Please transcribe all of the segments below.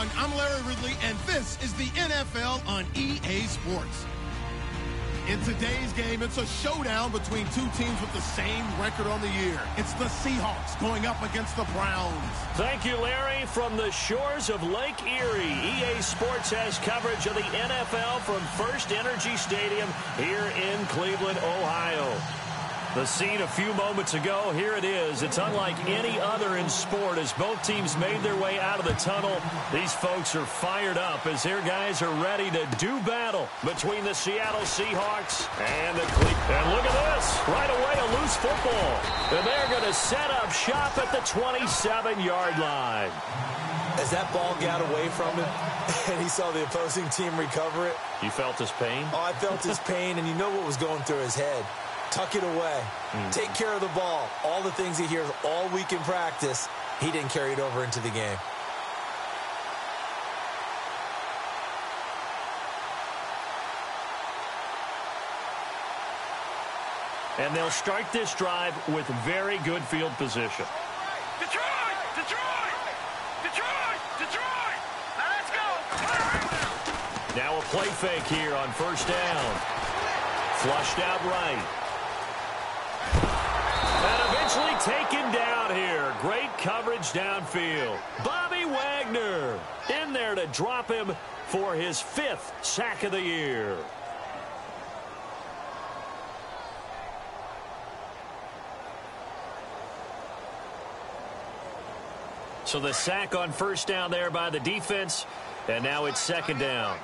everyone. I'm Larry Ridley, and this is the NFL on EA Sports. In today's game, it's a showdown between two teams with the same record on the year. It's the Seahawks going up against the Browns. Thank you, Larry. From the shores of Lake Erie, EA Sports has coverage of the NFL from First Energy Stadium here in Cleveland, Ohio. The scene a few moments ago, here it is. It's unlike any other in sport as both teams made their way out of the tunnel. These folks are fired up as their guys are ready to do battle between the Seattle Seahawks and the Cleveland. And look at this. Right away, a loose football. And they're going to set up shop at the 27-yard line. As that ball got away from him and he saw the opposing team recover it. You felt his pain? Oh, I felt his pain, and you know what was going through his head. Tuck it away. Take care of the ball. All the things he hears all week in practice, he didn't carry it over into the game. And they'll start this drive with very good field position. Detroit! Detroit! Detroit! Detroit! Now let's go! Now a play fake here on first down. Flushed out right. And eventually taken down here. Great coverage downfield. Bobby Wagner in there to drop him for his 5th sack of the year. So the sack on first down there by the defense, and now it's second down.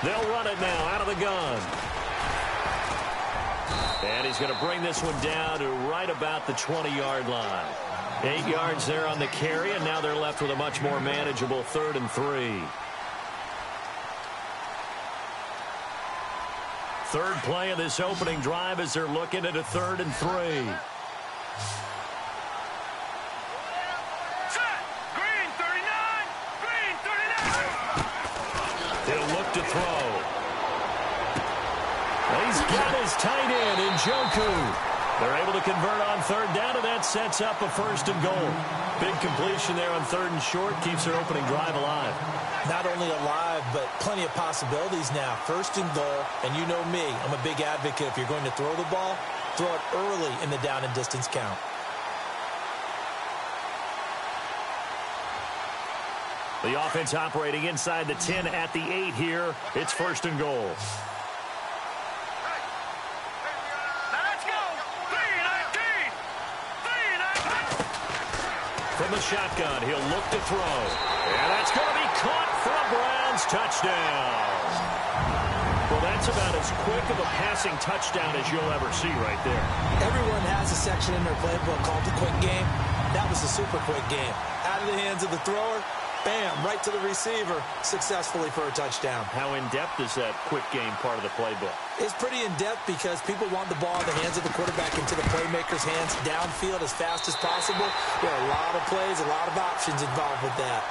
They'll run it now out of the gun. And he's going to bring this one down to right about the 20-yard line. 8 yards there on the carry, and now they're left with a much more manageable 3rd and 3. Third play of this opening drive as they're looking at a 3rd and 3. To throw. He's got his tight end in Njoku. They're able to convert on 3rd down, and that sets up a 1st and goal. Big completion there on 3rd and short keeps their opening drive alive. Not only alive, but plenty of possibilities now. 1st and goal, and you know me, I'm a big advocate. If you're going to throw the ball, throw it early in the down and distance count. The offense operating inside the 10 at the 8 here. It's 1st and goal. Let's go! 3-19! 3-19! From the shotgun, he'll look to throw. And that's going to be caught for a Browns touchdown. Well, that's about as quick of a passing touchdown as you'll ever see right there. Everyone has a section in their playbook called the quick game. That was a super quick game. Out of the hands of the thrower. Bam, right to the receiver, successfully for a touchdown. How in-depth is that quick game part of the playbook? It's pretty in-depth because people want the ball in the hands of the quarterback into the playmaker's hands downfield as fast as possible. There are a lot of plays, a lot of options involved with that.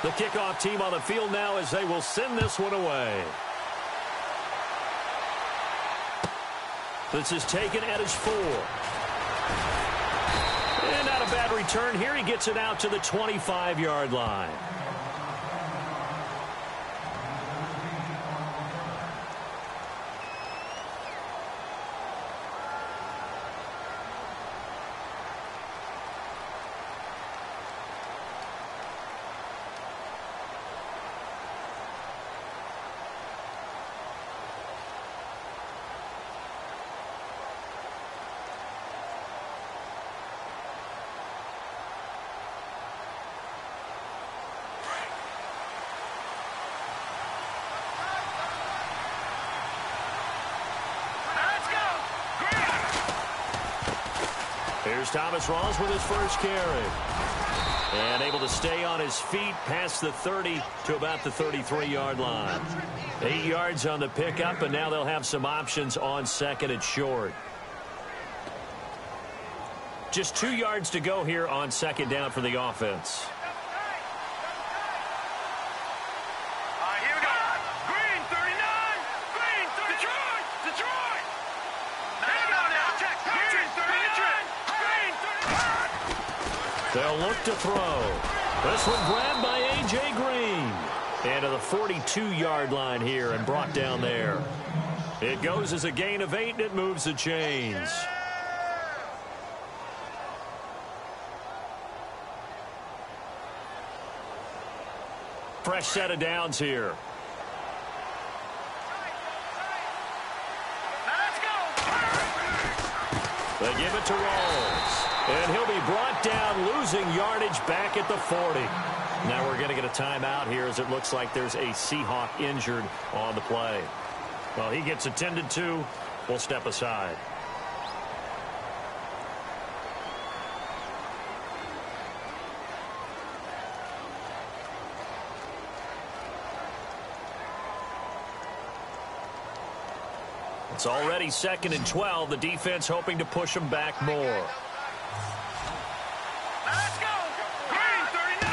The kickoff team on the field now as they will send this one away. This is taken at his 4. And not a bad return here. He gets it out to the 25-yard line. Here's Thomas Rawls with his first carry. And able to stay on his feet past the 30 to about the 33-yard line. 8 yards on the pickup, and now they'll have some options on second and short. Just 2 yards to go here on second down for the offense. Here we go. Green, 39. Green, 30. Detroit. Here we go now. Green, 39. Green, 30. They'll look to throw. This one grabbed by A.J. Green. And to the 42-yard line here and brought down there. It goes as a gain of 8, and it moves the chains. Fresh set of downs here. Let's go. They give it to Rawls. And he'll be brought down, losing yardage back at the 40. Now we're going to get a timeout here as it looks like there's a Seahawk injured on the play. Well, he gets attended to. We'll step aside. It's already 2nd and 12. The defense hoping to push them back more. Let's go. Green, 39.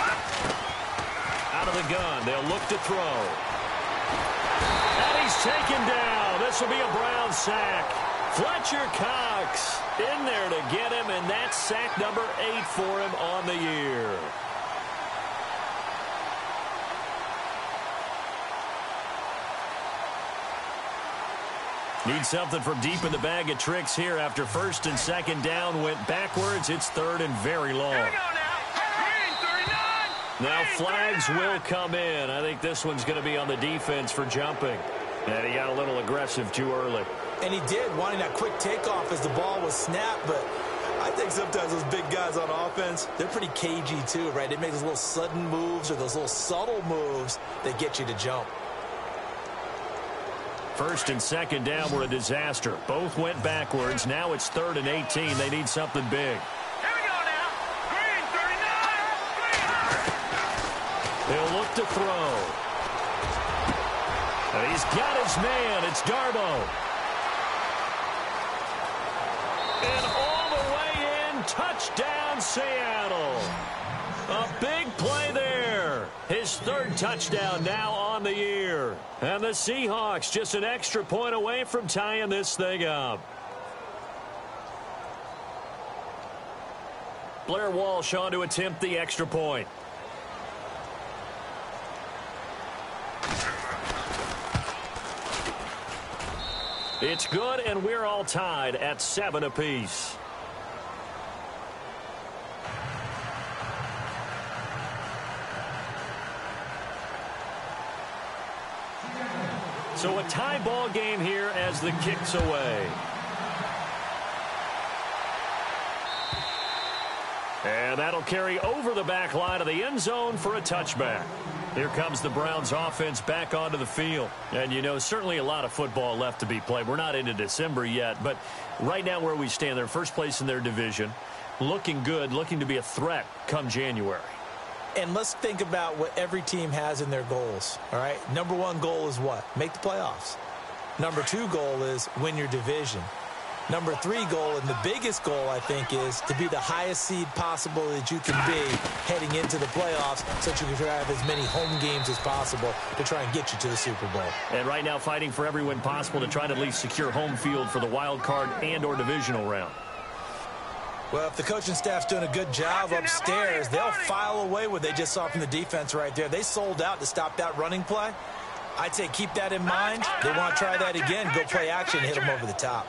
Out of the gun. They'll look to throw. And he's taken down. This will be a Brown sack. Fletcher Cox in there to get him, and that's sack number 8 for him on the year. Need something from deep in the bag of tricks here after 1st and 2nd down went backwards. It's 3rd and very long. Here we go now. Green, 39. Now flags will come in. I think this one's going to be on the defense for jumping. And he got a little aggressive too early. And he did, wanting that quick takeoff as the ball was snapped. But I think sometimes those big guys on offense, they're pretty cagey too, right? They make those little sudden moves or those little subtle moves that get you to jump. 1st and 2nd down were a disaster. Both went backwards. Now it's 3rd and 18. They need something big. Here we go now. Green, 39. He'll look to throw. And he's got his man. It's Darbo. And all the way in. Touchdown, Seattle. A big play there. His 3rd touchdown now on the year. And the Seahawks just an extra point away from tying this thing up. Blair Walsh on to attempt the extra point. It's good, and we're all tied at 7 apiece. So a tie ball game here as the kick's away. And that'll carry over the back line of the end zone for a touchback. Here comes the Browns offense back onto the field. And, you know, certainly a lot of football left to be played. We're not into December yet, but right now where we stand, they're first place in their division. Looking good, looking to be a threat come January. And let's think about what every team has in their goals, all right? Number 1 goal is what? Make the playoffs. Number 2 goal is win your division. Number 3 goal, and the biggest goal, I think, is to be the highest seed possible that you can be heading into the playoffs so that you can have as many home games as possible to try and get you to the Super Bowl. And right now fighting for every win possible to try to at least secure home field for the wild card and or divisional round. Well, if the coaching staff's doing a good job upstairs, they'll file away what they just saw from the defense right there. They sold out to stop that running play. I'd say keep that in mind. They want to try that again, go play action, hit them over the top.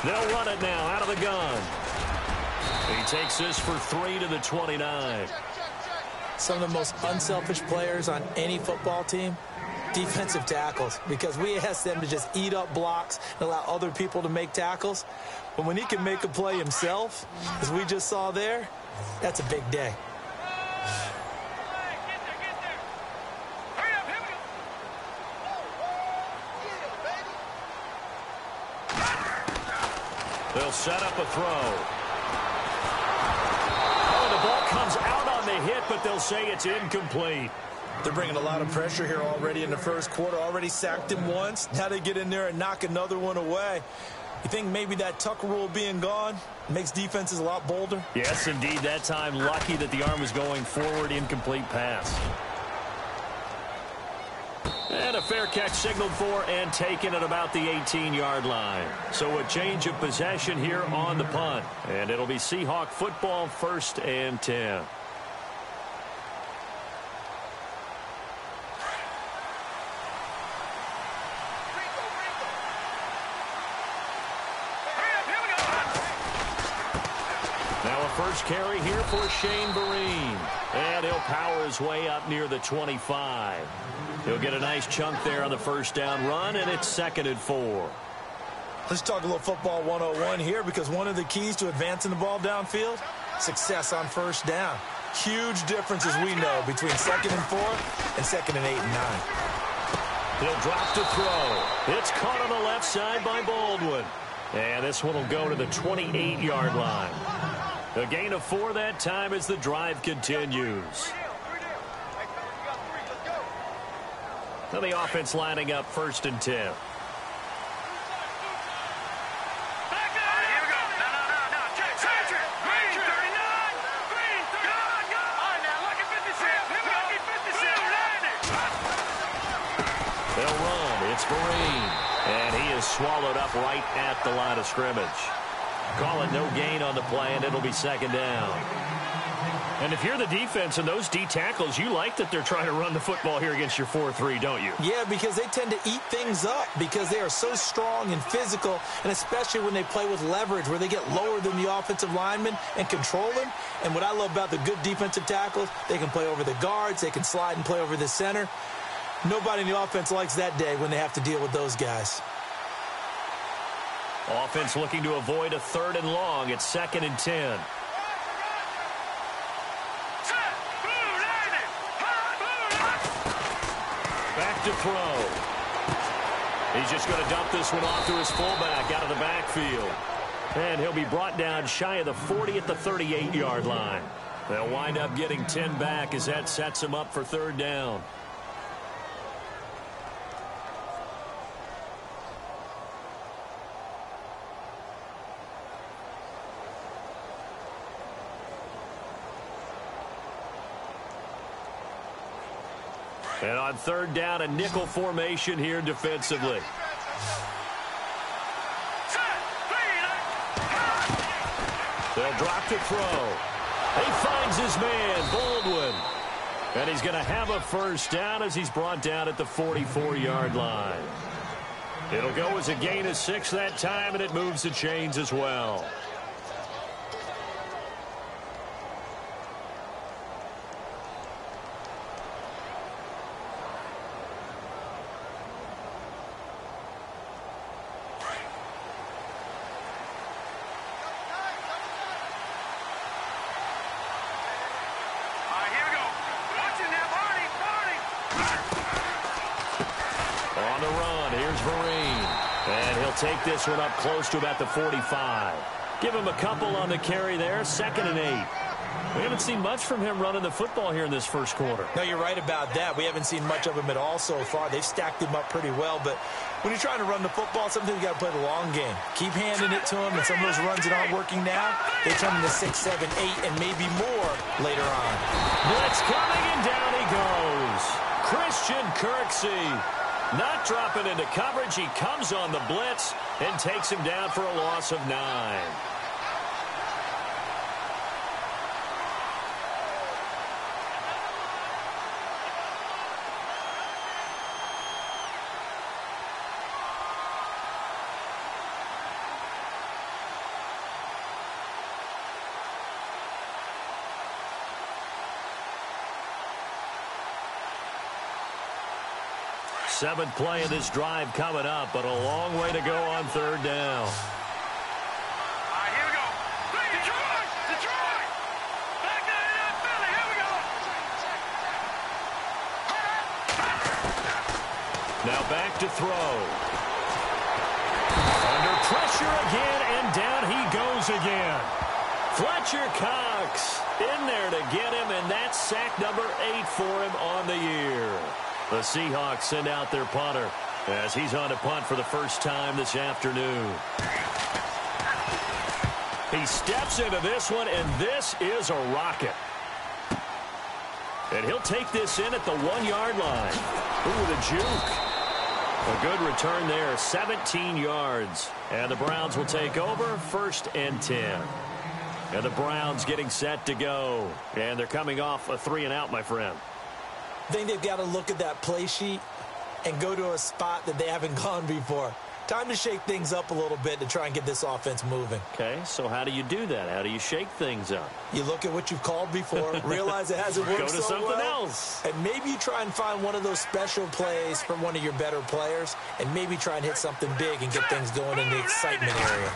They'll run it now out of the gun. He takes this for 3 to the 29. Some of the most unselfish players on any football team, defensive tackles, because we ask them to just eat up blocks and allow other people to make tackles. But when he can make a play himself, as we just saw there, that's a big day. They'll set up a throw. comes out on the hit, but they'll say it's incomplete. They're bringing a lot of pressure here already in the first quarter. Already sacked him once. Now they get in there and knock another one away. You think maybe that Tucker rule being gone makes defenses a lot bolder? Yes, indeed. That time, lucky that the arm was going forward. Incomplete pass. And a fair catch signaled for and taken at about the 18-yard line. So a change of possession here on the punt. And it'll be Seahawk football, 1st and 10. First carry here for Shane Vereen. And he'll power his way up near the 25. He'll get a nice chunk there on the first down run, and it's 2nd and 4. Let's talk a little football 101 here, because one of the keys to advancing the ball downfield, success on first down. Huge difference, as we know, between 2nd and 4 and 2nd and 8 and 9. He'll drop to throw. It's caught on the left side by Baldwin. And this one will go to the 28-yard line. A gain of 4 that time as the drive continues. Now the offense lining up 1st and 10. They'll run. It's Vereen. And he is swallowed up right at the line of scrimmage. Call it no gain on the play, and it'll be 2nd down. And if you're the defense and those D tackles, you like that they're trying to run the football here against your 4-3, don't you? Yeah, because they tend to eat things up because they are so strong and physical, and especially when they play with leverage where they get lower than the offensive linemen and control them. And what I love about the good defensive tackles, they can play over the guards, they can slide and play over the center. Nobody in the offense likes that day when they have to deal with those guys. Offense looking to avoid a 3rd and long. It's 2nd and 10. Back to throw. He's just going to dump this one off to his fullback out of the backfield. And he'll be brought down shy of the 40 at the 38-yard line. They'll wind up getting 10 back as that sets him up for 3rd down. And on 3rd down, a nickel formation here defensively. They'll drop to throw. He finds his man, Baldwin. And he's going to have a 1st down as he's brought down at the 44-yard line. It'll go as a gain of 6 that time, and it moves the chains as well. On the run, here's Vereen. And he'll take this one up close to about the 45. Give him a couple on the carry there, 2nd and 8. We haven't seen much from him running the football here in this first quarter. No, you're right about that. We haven't seen much of him at all so far. They've stacked him up pretty well, but when you're trying to run the football, sometimes you got to play the long game. Keep handing it to him, and some of those runs that aren't working now, they turn into 6, 7, 8, and maybe more later on. Blitz coming, and down he goes. Christian Kirksey not dropping into coverage. He comes on the blitz and takes him down for a loss of 9. Seventh play of this drive coming up, but a long way to go on 3rd down. All right, here we go. Detroit! Detroit! Back to Philly. Here we go. Now back to throw. Under pressure again, and down he goes again. Fletcher Cox in there to get him, and that's sack number 8 for him on the year. The Seahawks send out their punter as he's on to punt for the first time this afternoon. He steps into this one, and this is a rocket. And he'll take this in at the 1-yard line. Ooh, the juke. A good return there, 17 yards. And the Browns will take over, 1st and 10. And the Browns getting set to go. And they're coming off a 3-and-out, my friend. I think they've got to look at that play sheet and go to a spot that they haven't gone before. Time to shake things up a little bit to try and get this offense moving. Okay, so how do you do that? How do you shake things up? You look at what you've called before, realize it hasn't worked Go to so something well, else. and maybe you try and find one of those special plays from one of your better players, and maybe try and hit something big and get things going in the excitement area.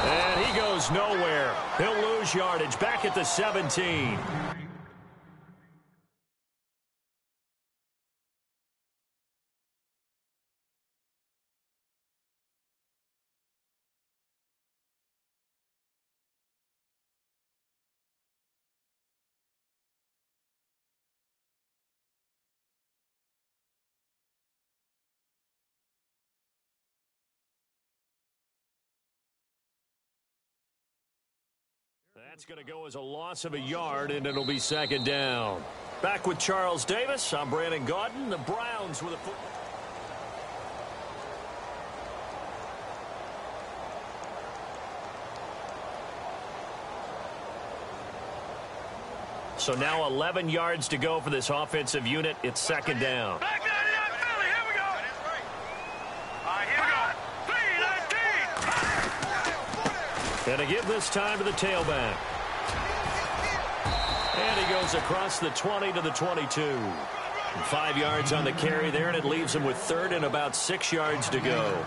And he goes nowhere. He'll lose yardage back at the 17. That's going to go as a loss of a yard, and it'll be 2nd down. Back with Charles Davis. I'm Brandon Gaudin. The Browns with a football. So now 11 yards to go for this offensive unit. It's 2nd down. Back down in Philly. Here we go. All right, here we go. 3-19. And to give this time to the tailback. And he goes across the 20 to the 22. 5 yards on the carry there, and it leaves him with 3rd and about 6 yards to go.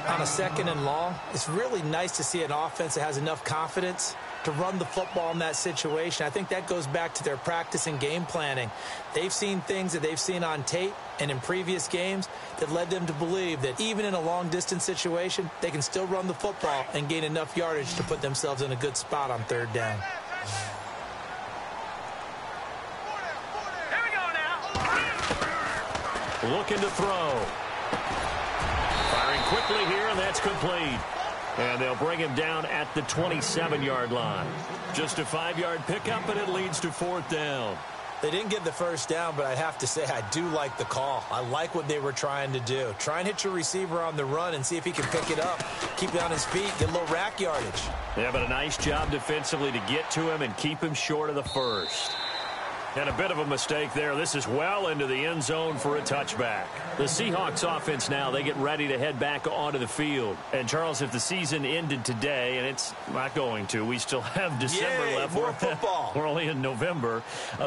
On a 2nd and long, it's really nice to see an offense that has enough confidence to run the football in that situation. I think that goes back to their practice and game planning. They've seen things that they've seen on tape and in previous games that led them to believe that even in a long-distance situation, they can still run the football and gain enough yardage to put themselves in a good spot on 3rd down. Here we go now. Looking to throw. Firing quickly here, and that's complete. And they'll bring him down at the 27-yard line. Just a 5-yard pickup, and it leads to 4th down. They didn't get the 1st down, but I have to say I do like the call. I like what they were trying to do. Try and hit your receiver on the run and see if he can pick it up. Keep it on his feet, get a little rack yardage. Yeah, but a nice job defensively to get to him and keep him short of the 1st. And a bit of a mistake there. This is well into the end zone for a touchback. The Seahawks offense now, they get ready to head back onto the field. And, Charles, if the season ended today, and it's not going to, we still have December left. More football. We're only in November.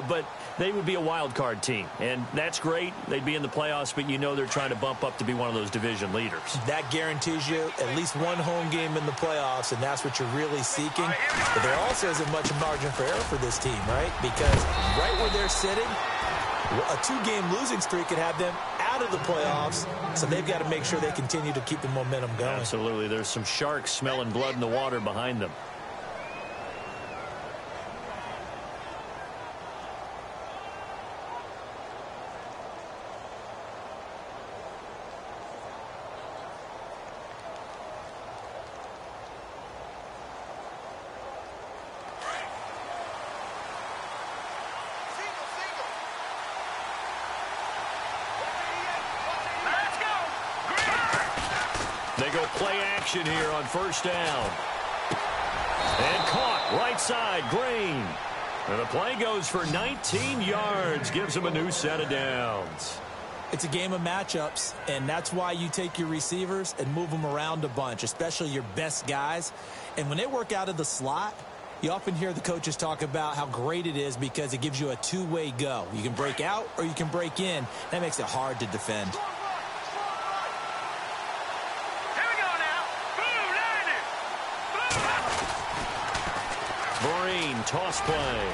But they would be a wild card team. And that's great. They'd be in the playoffs, but you know they're trying to bump up to be one of those division leaders. That guarantees you at least one home game in the playoffs, and that's what you're really seeking. But there also isn't much margin for error for this team, right? Because right where they're sitting, a 2-game losing streak could have them out of the playoffs, so they've got to make sure they continue to keep the momentum going. Absolutely. There's some sharks smelling blood in the water behind them. Here on 1st down. And caught right side, Green. And the play goes for 19 yards, gives him a new set of downs. It's a game of matchups, and that's why you take your receivers and move them around a bunch, especially your best guys. And when they work out of the slot, you often hear the coaches talk about how great it is because it gives you a two-way go. You can break out or you can break in. That makes it hard to defend. Toss play.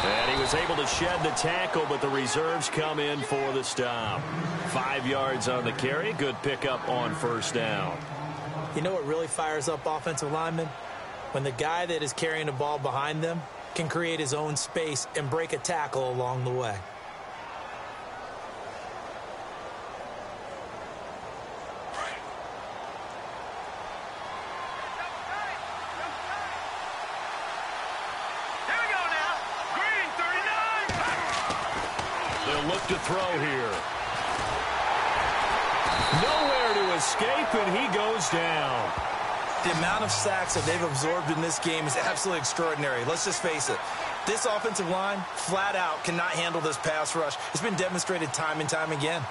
And he was able to shed the tackle, but the reserves come in for the stop. 5 yards on the carry. Good pickup on 1st down. You know what really fires up offensive linemen? when the guy that is carrying the ball behind them can create his own space and break a tackle along the way. Look to throw here. Nowhere to escape, and he goes down. The amount of sacks that they've absorbed in this game is absolutely extraordinary. Let's just face it. This offensive line, flat out, cannot handle this pass rush. It's been demonstrated time and time again.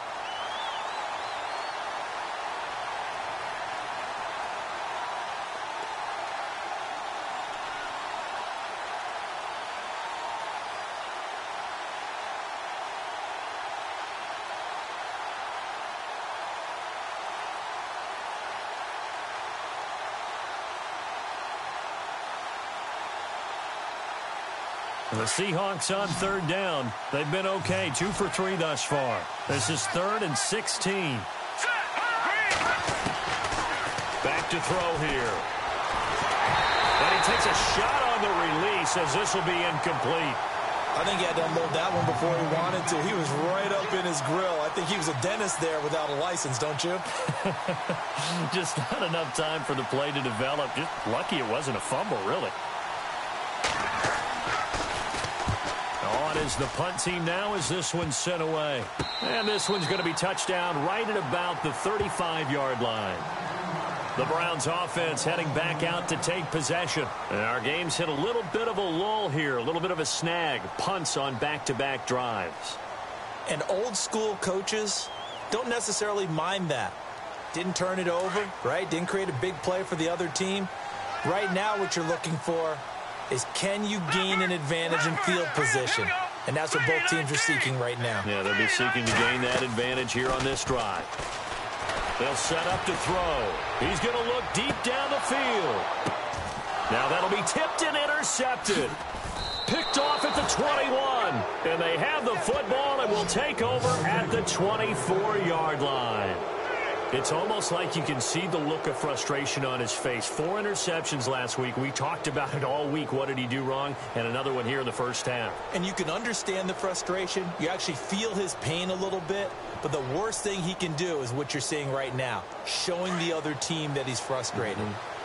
The Seahawks on third down. They've been okay, 2 for 3 thus far. This is 3rd and 16. Back to throw here. And he takes a shot on the release as this will be incomplete. I think he had to unload that one before he wanted to. He was right up in his grill. I think he was a dentist there without a license, don't you? Just not enough time for the play to develop. Just lucky it wasn't a fumble, really. On is the punt team now as this one's sent away. And this one's going to be touchdown right at about the 35-yard line. The Browns offense heading back out to take possession. And our game's hit a little bit of a lull here, a little bit of a snag. Punts on back-to-back drives. And old school coaches don't necessarily mind that. Didn't turn it over, right? Didn't create a big play for the other team. Right now what you're looking for is can you gain an advantage in field position? And that's what both teams are seeking right now. Yeah, they'll be seeking to gain that advantage here on this drive. They'll set up to throw. He's going to look deep down the field. Now that'll be tipped and intercepted. Picked off at the 21. And they have the football and will take over at the 24-yard line. It's almost like you can see the look of frustration on his face. 4 interceptions last week. We talked about it all week. What did he do wrong? And another one here in the first half. And you can understand the frustration. You actually feel his pain a little bit. But the worst thing he can do is what you're seeing right now, showing the other team that he's frustrated.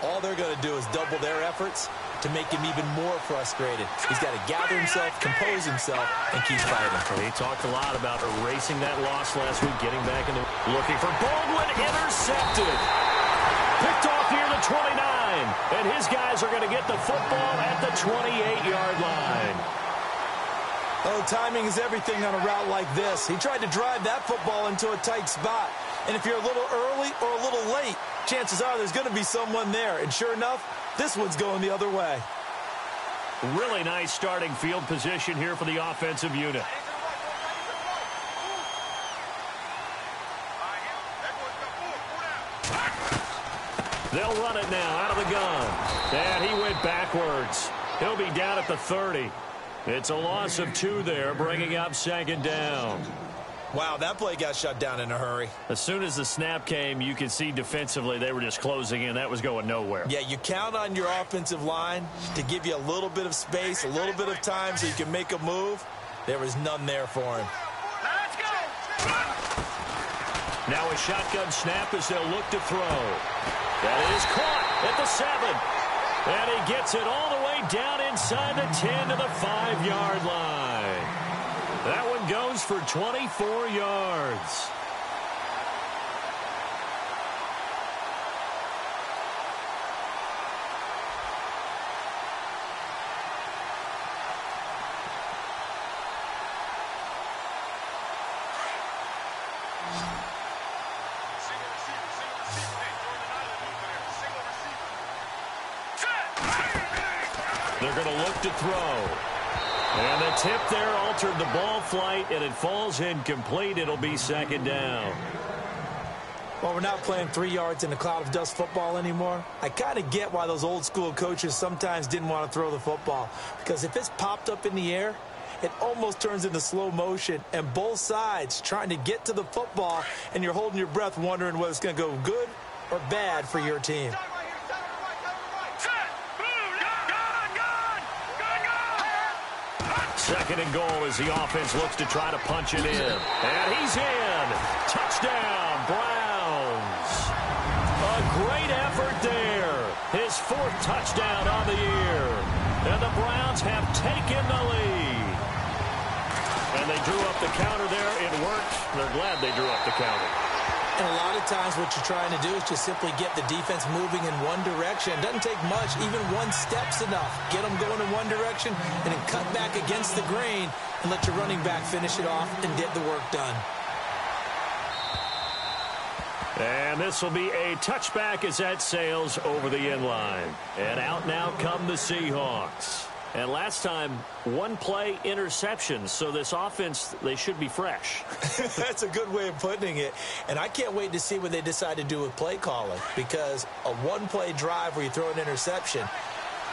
All they're going to do is double their efforts to make him even more frustrated. He's got to gather himself, compose himself, and keep fighting. He talked a lot about erasing that loss last week, getting back into looking for Baldwin, intercepted. Picked off near the 29, and his guys are going to get the football at the 28-yard line. Oh, timing is everything on a route like this. He tried to drive that football into a tight spot. And if you're a little early or a little late, chances are there's going to be someone there. And sure enough, this one's going the other way. Really nice starting field position here for the offensive unit. They'll run it now out of the gun. And he went backwards. He'll be down at the 30. It's a loss of 2 there, bringing up 2nd down. Wow, that play got shut down in a hurry. As soon as the snap came, you could see defensively they were just closing in. That was going nowhere. Yeah, you count on your offensive line to give you a little bit of space, a little bit of time so you can make a move. There was none there for him. Let's go. Now a shotgun snap as they'll look to throw. That is caught at the 7. And he gets it all the way down inside the 10 to the 5-yard line. That one goes for 24 yards. They're going to look to throw. And the tip there altered the ball flight, and it falls incomplete. It'll be 2nd down. Well, we're not playing 3 yards in a cloud of dust football anymore. I kind of get why those old school coaches sometimes didn't want to throw the football. Because if it's popped up in the air, it almost turns into slow motion. And both sides trying to get to the football, and you're holding your breath wondering whether it's going to go good or bad for your team. Set, move, Second and goal as the offense looks to try to punch it in. And he's in. Touchdown, Browns. A great effort there. His 4th touchdown on the year. And the Browns have taken the lead. And they drew up the counter there. It worked. They're glad they drew up the counter. And a lot of times what you're trying to do is just simply get the defense moving in one direction. It doesn't take much. Even one step's enough. Get them going in one direction and then cut back against the grain and let your running back finish it off and get the work done. And this will be a touchback as that sails over the end line. And out now come the Seahawks. And last time, 1 play interception. So this offense, they should be fresh. That's a good way of putting it. And I can't wait to see what they decide to do with play calling. Because a 1-play drive where you throw an interception,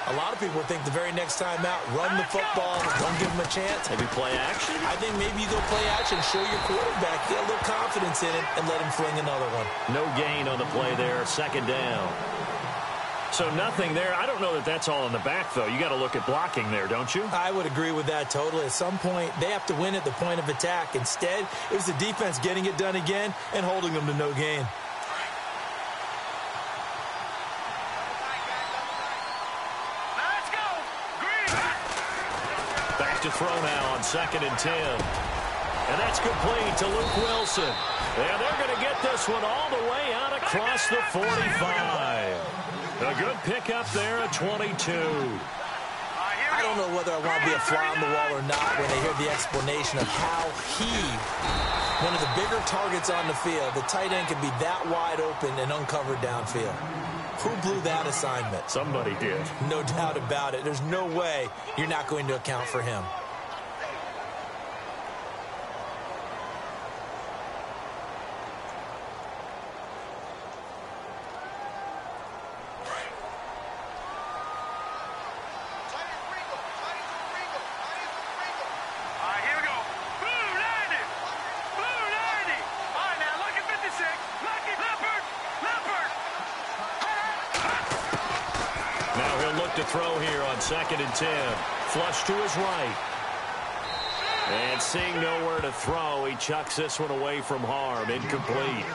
a lot of people think the very next time out, run the football, don't give them a chance. Maybe play action? I think maybe you go play action, show your quarterback, get a little confidence in it, and let him fling another one. No gain on the play there, second down. So nothing there. I don't know that that's all in the back, though. You got to look at blocking there, don't you? I would agree with that totally. At some point, they have to win at the point of attack. Instead, it was the defense getting it done again and holding them to no gain. Let's go. Green. Back to throw now on 2nd and 10. And that's complete to Luke Wilson. And they're going to get this one all the way out across the 45. A good pickup there at 22. I don't know whether I want to be a fly on the wall or not when I hear the explanation of how one of the bigger targets on the field, the tight end can be that wide open and uncovered downfield. Who blew that assignment? Somebody did. No doubt about it. There's no way you're not going to account for him. To throw here on 2nd and 10. Flush to his right. And seeing nowhere to throw, he chucks this one away from harm. Incomplete.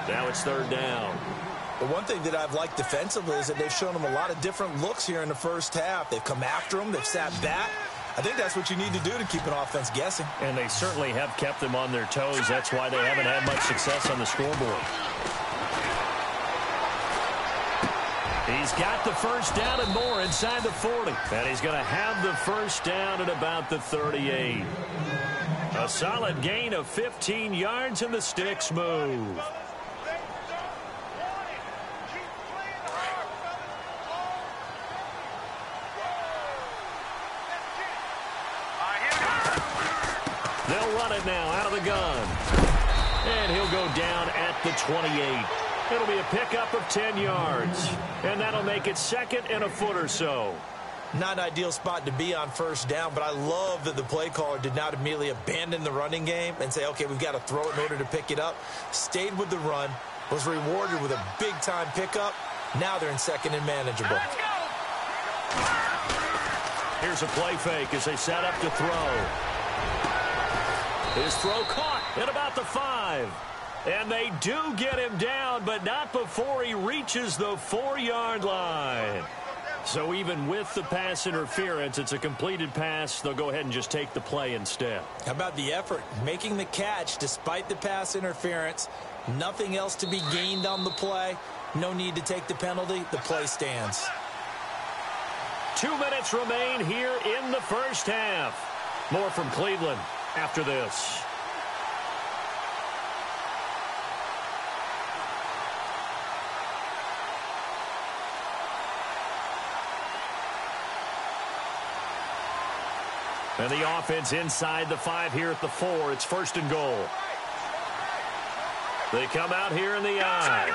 Now it's 3rd down. The one thing that I've liked defensively is that they've shown him a lot of different looks here in the first half. They've come after him. They've sat back. I think that's what you need to do to keep an offense guessing. And they certainly have kept them on their toes. That's why they haven't had much success on the scoreboard. He's got the first down and more inside the 40. And he's going to have the first down at about the 38. A solid gain of 15 yards and the sticks move. They'll run it now out of the gun. And he'll go down at the 28. It'll be a pickup of 10 yards. And that'll make it 2nd and a foot or so. Not an ideal spot to be on first down, but I love that the play caller did not immediately abandon the running game and say, okay, we've got to throw it in order to pick it up. Stayed with the run, was rewarded with a big-time pickup. Now they're in 2nd and manageable. Here's a play fake as they set up to throw. His throw caught at about the 5. And they do get him down, but not before he reaches the 4-yard line. So even with the pass interference, it's a completed pass. They'll go ahead and just take the play instead. How about the effort? Making the catch despite the pass interference. Nothing else to be gained on the play. No need to take the penalty. The play stands. 2 minutes remain here in the first half. More from Cleveland after this. And the offense inside the 5 here at the 4. It's 1st and goal. They come out here in the I.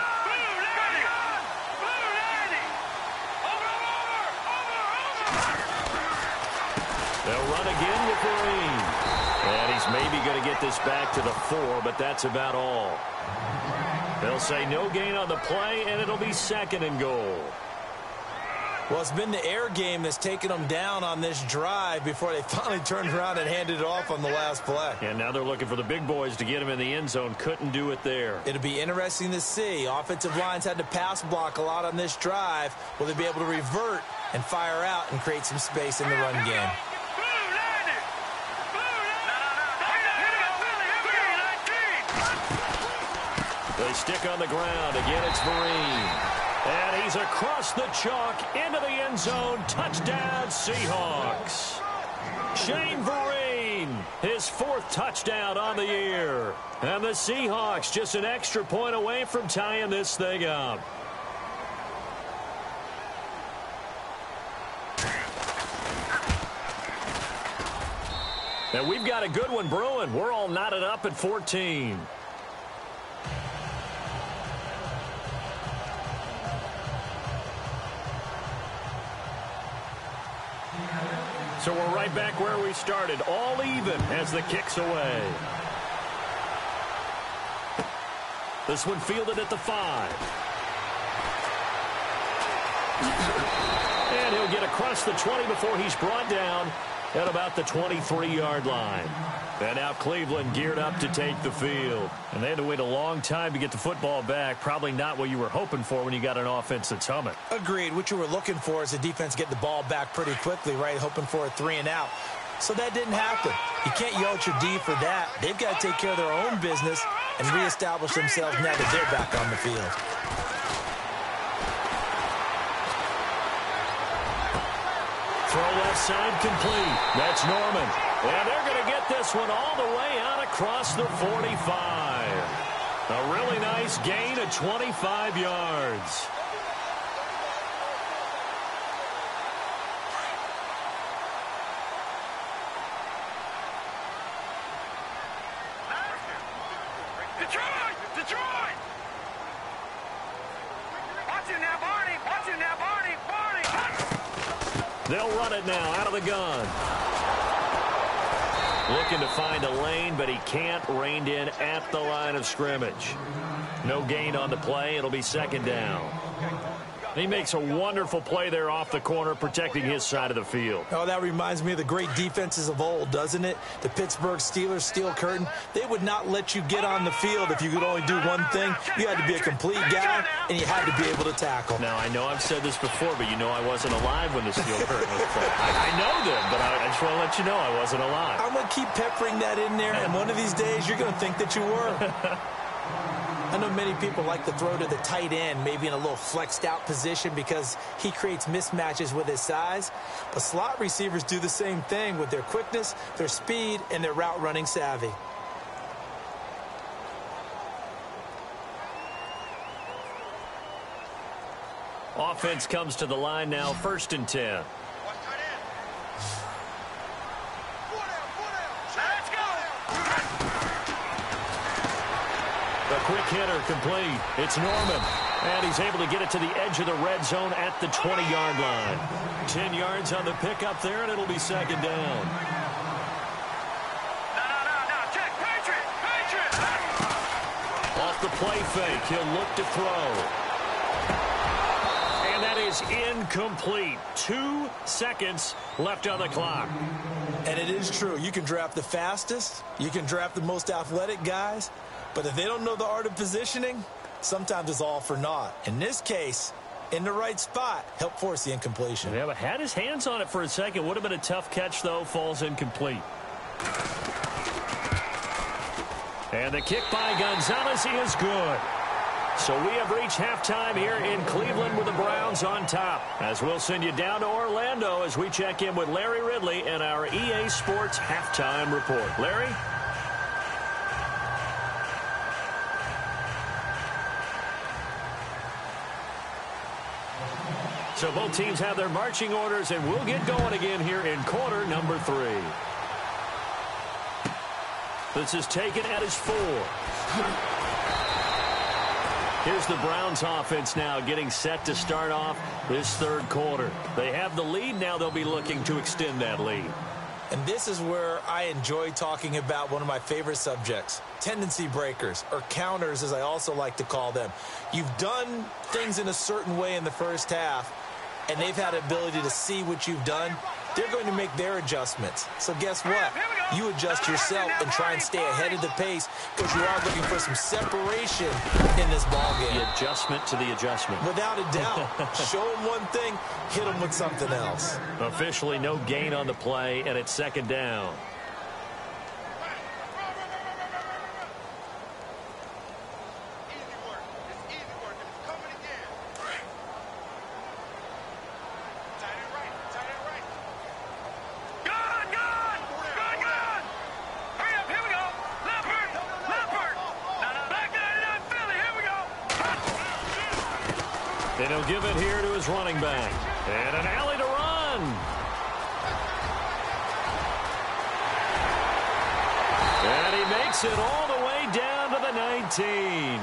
They'll run again with Green. And he's maybe going to get this back to the 4, but that's about all. They'll say no gain on the play, and it'll be 2nd and goal. Well, it's been the air game that's taken them down on this drive before they finally turned around and handed it off on the last play. And now they're looking for the big boys to get him in the end zone. Couldn't do it there. It'll be interesting to see. Offensive lines had to pass block a lot on this drive. Will they be able to revert and fire out and create some space in the run game? They stick on the ground. Again, it's Vereen. And he's across the chalk into the end zone. Touchdown, Seahawks. Shane Vereen, his 4th touchdown on the year. And the Seahawks just an extra point away from tying this thing up. And we've got a good one brewing. We're all knotted up at 14. So we're right back where we started, all even as the kick's away. This one fielded at the 5. And he'll get across the 20 before he's brought down at about the 23-yard line. And now Cleveland geared up to take the field. And they had to wait a long time to get the football back. Probably not what you were hoping for when you got an offense that's humming. Agreed. What you were looking for is the defense get the ball back pretty quickly, right? Hoping for a 3 and out. So that didn't happen. You can't yell at your D for that. They've got to take care of their own business and reestablish themselves now that they're back on the field. Throw left side complete. That's Norman. And they're going to get this one all the way out across the 45. A really nice gain of 25 yards. Detroit! Detroit! Watch it now, Barney! Watch it now, Barney! Barney! They'll run it now out of the gun. Looking to find a lane, but he can't. Reined in at the line of scrimmage. No gain on the play. It'll be 2nd down. He makes a wonderful play there off the corner, protecting his side of the field. Oh, that reminds me of the great defenses of old, doesn't it? The Pittsburgh Steelers, Steel Curtain. They would not let you get on the field if you could only do one thing. You had to be a complete guy, and you had to be able to tackle. Now, I know I've said this before, but you know I wasn't alive when the Steel Curtain was played. I know them, but I just want to let you know I wasn't alive. I'm going to keep peppering that in there, and one of these days you're going to think that you were. I know many people like to throw to the tight end, maybe in a little flexed out position because he creates mismatches with his size. But slot receivers do the same thing with their quickness, their speed, and their route running savvy. Offense comes to the line now, 1st and 10. A quick hitter complete. It's Norman. And he's able to get it to the edge of the red zone at the 20-yard line. 10 yards on the pickup there, and it'll be 2nd down. No. Check. Patriot. Off the play fake, he'll look to throw. And that is incomplete. 2 seconds left on the clock. And it is true. You can draft the fastest. You can draft the most athletic guys. But if they don't know the art of positioning, sometimes it's all for naught. In this case, in the right spot, help force the incompletion. Yeah, but had his hands on it for a second. Would have been a tough catch, though. Falls incomplete. And the kick by Gonzalez is good. So we have reached halftime here in Cleveland with the Browns on top. As we'll send you down to Orlando as we check in with Larry Ridley and our EA Sports Halftime Report. Larry? So both teams have their marching orders, and we'll get going again here in quarter number 3. This is taken at his 4. Here's the Browns offense now getting set to start off this 3rd quarter. They have the lead. Now they'll be looking to extend that lead. And this is where I enjoy talking about one of my favorite subjects, tendency breakers, or counters as I also like to call them. You've done things in a certain way in the first half, and they've had the ability to see what you've done, they're going to make their adjustments. So guess what? You adjust yourself and try and stay ahead of the pace because you are looking for some separation in this ballgame. The adjustment to the adjustment. Without a doubt. Show them one thing, hit them with something else. Officially no gain on the play, and it's second down. And he'll give it here to his running back. And an alley to run. And he makes it all the way down to the 19.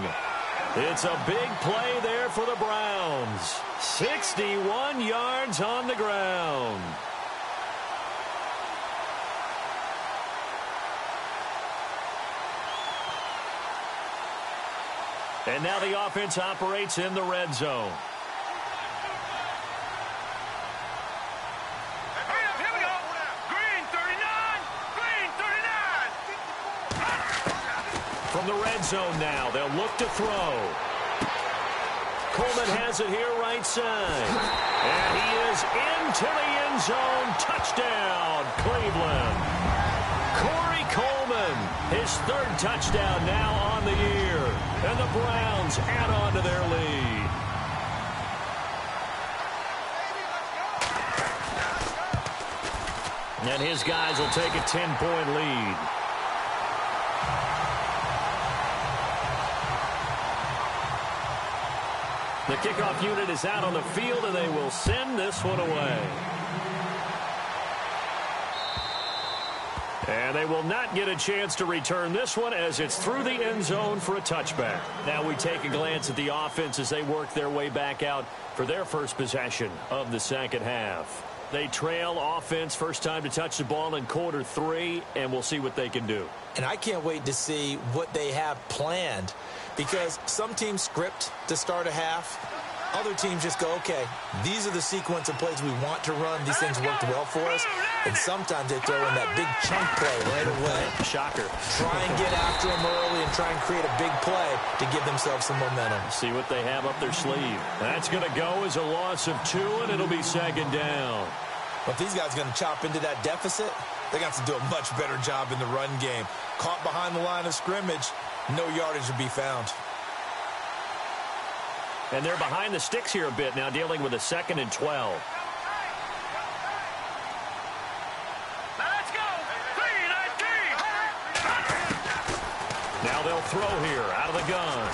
It's a big play there for the Browns. 61 yards on the ground. And now the offense operates in the red zone. Here we go. Green 39. Green 39. From the red zone now, they'll look to throw. Coleman has it here right side. And he is into the end zone. Touchdown, Cleveland. Corey Coleman, his third touchdown now on the year. And the Browns add on to their lead. And his guys will take a 10-point lead. The kickoff unit is out on the field, and they will send this one away. And they will not get a chance to return this one as it's through the end zone for a touchback. Now we take a glance at the offense as they work their way back out for their first possession of the second half. They trail offense first time to touch the ball in quarter 3, and we'll see what they can do. And I can't wait to see what they have planned because some teams script to start a half. Other teams just go, okay, these are the sequence of plays we want to run. These things worked well for us. And sometimes they throw in that big chunk play right away. Shocker. Try and get after them early and try and create a big play to give themselves some momentum. See what they have up their sleeve. That's going to go as a loss of 2, and it'll be second down. But if these guys are going to chop into that deficit, they got to do a much better job in the run game. Caught behind the line of scrimmage, no yardage to be found. And they're behind the sticks here a bit now, dealing with a 2nd and 12. Let's go. 3-19. Now they'll throw here out of the gun.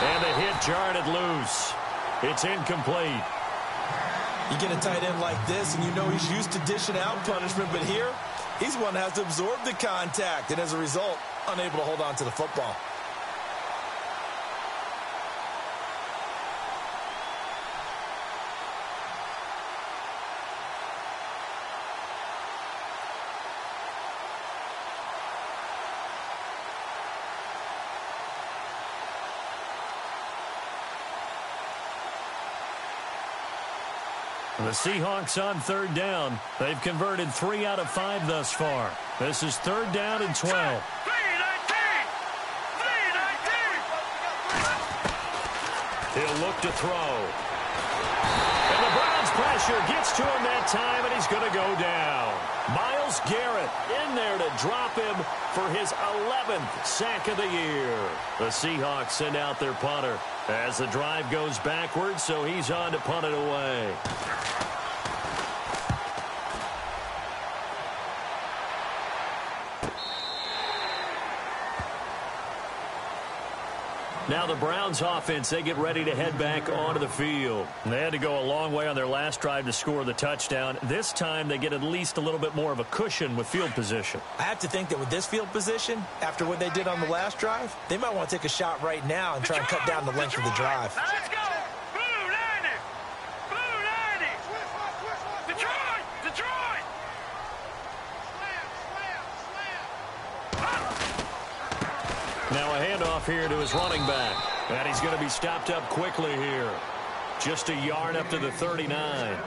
And the hit jarred it loose. It's incomplete. You get a tight end like this, and you know he's used to dishing out punishment, but here, he's one that has to absorb the contact, and as a result, unable to hold on to the football. The Seahawks on 3rd down. They've converted 3 out of 5 thus far. This is 3rd down and 12. 3-19. 3-19. He'll look to throw. And the Browns pressure gets to him that time, and he's going to go down. Myles Garrett in there to drop him for his 11th sack of the year. The Seahawks send out their punter as the drive goes backwards, so he's on to punt it away. Now the Browns offense, they get ready to head back onto the field. They had to go a long way on their last drive to score the touchdown. This time they get at least a little bit more of a cushion with field position. I have to think that with this field position, after what they did on the last drive, they might want to take a shot right now and try and cut down the length of the drive. Let's go. Blue 90. Blue 90. Detroit. Detroit. Now a handoff here to his running back. And he's going to be stopped up quickly here. Just a yard up to the 39.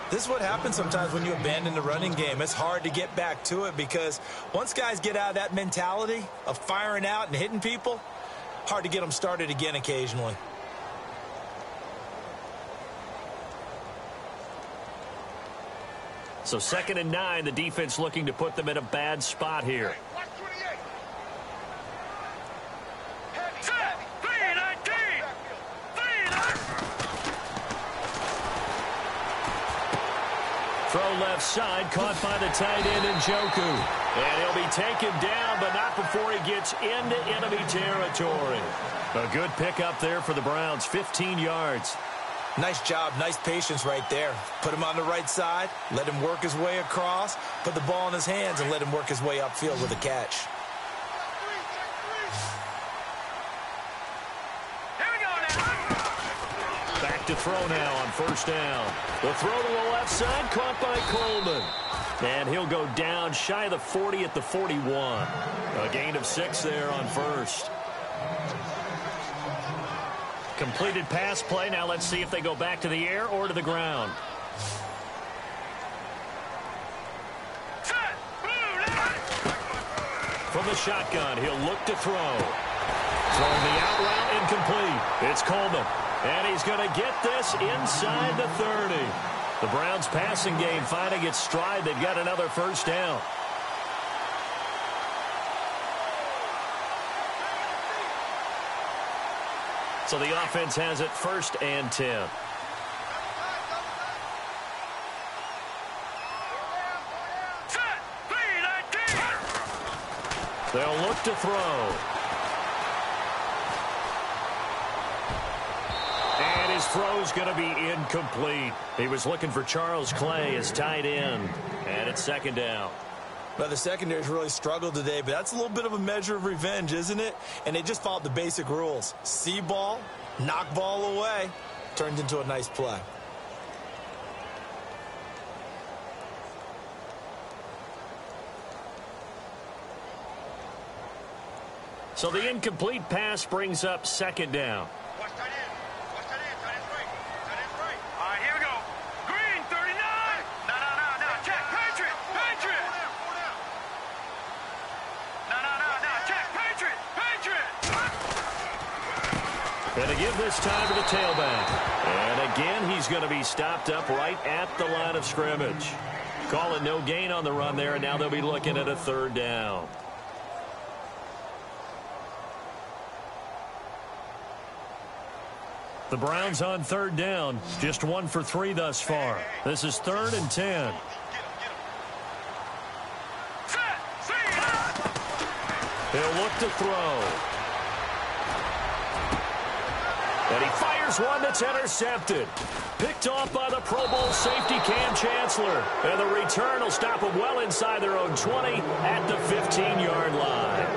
This is what happens sometimes when you abandon the running game. It's hard to get back to it because once guys get out of that mentality of firing out and hitting people, hard to get them started again occasionally. So 2nd and 9, the defense looking to put them in a bad spot here. Throw left side, caught by the tight end Njoku. And he'll be taken down, but not before he gets into enemy territory. A good pickup there for the Browns, 15 yards. Nice job, nice patience right there. Put him on the right side, let him work his way across, put the ball in his hands, and let him work his way upfield with a catch. Back to throw now on 1st down. The throw to the left side, caught by Coleman. And he'll go down shy of the 40 at the 41. A gain of 6 there on 1st. Completed pass play. Now let's see if they go back to the air or to the ground. From the shotgun, he'll look to throw. Throwing the out route, incomplete. It's Coleman. And he's going to get this inside the 30. The Browns passing game finding its stride. They've got another 1st down. So the offense has it 1st and 10. They'll look to throw. And his throw's going to be incomplete. He was looking for Charles Clay as tight end. And it's 2nd down. Well, the secondary's really struggled today, but that's a little bit of a measure of revenge, isn't it? And they just followed the basic rules. See ball, knock ball away. Turned into a nice play. So the incomplete pass brings up 2nd down. And to give this time to the tailback. And again, he's going to be stopped up right at the line of scrimmage. Call it no gain on the run there, and now they'll be looking at a 3rd down. The Browns on 3rd down, just 1 for 3 thus far. This is 3rd and 10. He'll look to throw. And he fires one that's intercepted. Picked off by the Pro Bowl safety Cam Chancellor. And the return will stop them well inside their own 20 at the 15-yard line.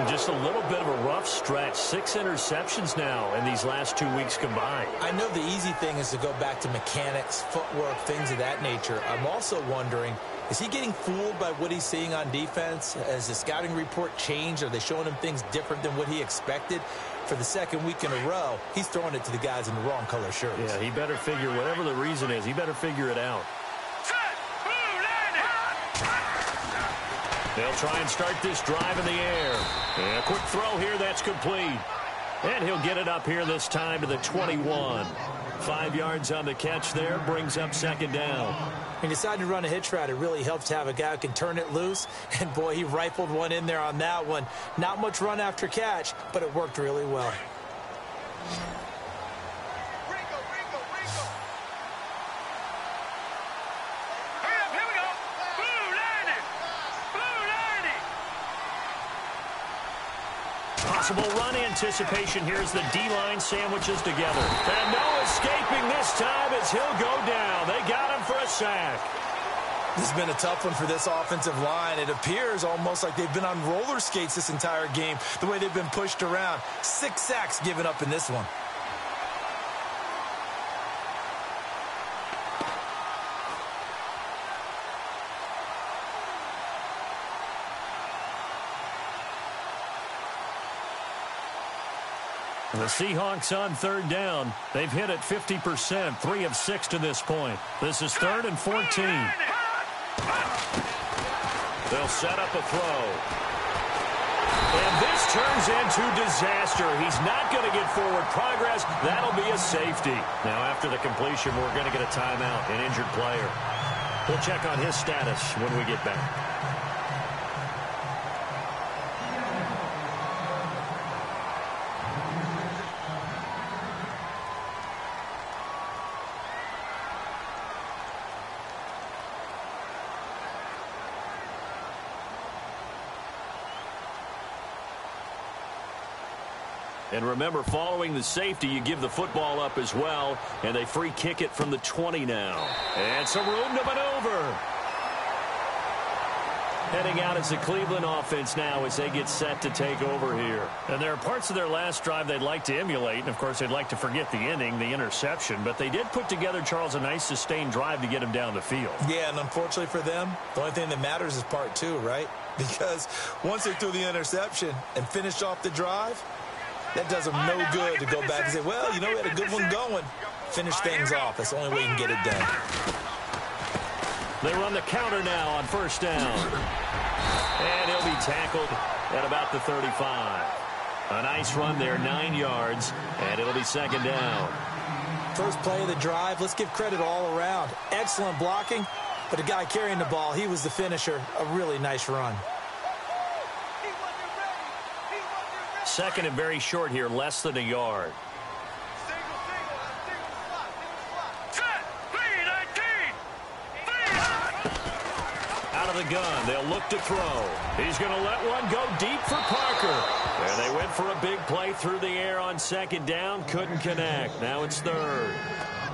Just a little bit of a rough stretch. 6 interceptions now in these last 2 weeks combined. I know the easy thing is to go back to mechanics, footwork, things of that nature. I'm also wondering, is he getting fooled by what he's seeing on defense? Has the scouting report changed? Are they showing him things different than what he expected? For the 2nd week in a row, he's throwing it to the guys in the wrong color shirts. Yeah, he better figure, whatever the reason is, he better figure it out. They'll try and start this drive in the air. And a quick throw here, that's complete. And he'll get it up here this time to the 21. 5 yards on the catch there, brings up 2nd down. When you decide to run a hitch route, it really helps to have a guy who can turn it loose. And, boy, he rifled one in there on that one. Not much run after catch, but it worked really well. Possible run anticipation here as the D-line sandwiches together. And no escaping this time as he'll go down. They got him for a sack. This has been a tough one for this offensive line. It appears almost like they've been on roller skates this entire game, the way they've been pushed around. 6 sacks given up in this one. The Seahawks on third down. They've hit it 50%, 3 of 6 to this point. This is 3rd and 14. They'll set up a throw. And this turns into disaster. He's not going to get forward progress. That'll be a safety. Now, after the completion, we're going to get a timeout, an injured player. We'll check on his status when we get back. And remember, following the safety, you give the football up as well, and they free kick it from the 20 now. And some room to maneuver. Heading out as the Cleveland offense now as they get set to take over here. And there are parts of their last drive they'd like to emulate, and of course they'd like to forget the ending, the interception, but they did put together, Charles, a nice sustained drive to get him down the field. Yeah, and unfortunately for them, the only thing that matters is part 2, right? Because once they threw the interception and finished off the drive, that does them no good to go back and say, well, you know, we had a good one going. Finish things off. That's the only way you can get it done. They run the counter now on first down. And he'll be tackled at about the 35. A nice run there, 9 yards, and it'll be second down. First play of the drive, let's give credit all around. Excellent blocking, but the guy carrying the ball, he was the finisher. A really nice run. Second and very short here, less than a yard. Out of the gun, they'll look to throw. He's going to let one go deep for Parker. And they went for a big play through the air on second down, couldn't connect. Now it's third.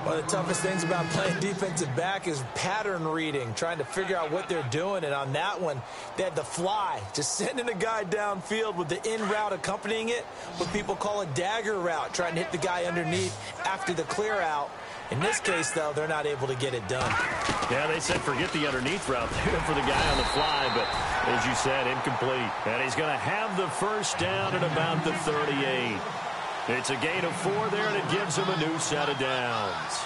One of the toughest things about playing defensive back is pattern reading, trying to figure out what they're doing. And on that one, they had the fly, just sending a guy downfield with the in route accompanying it, what people call a dagger route, trying to hit the guy underneath after the clear out. In this case, though, they're not able to get it done. Yeah, they said forget the underneath route there for the guy on the fly, but as you said, incomplete. And he's going to have the first down at about the 38. It's a gain of 4 there, and it gives him a new set of downs.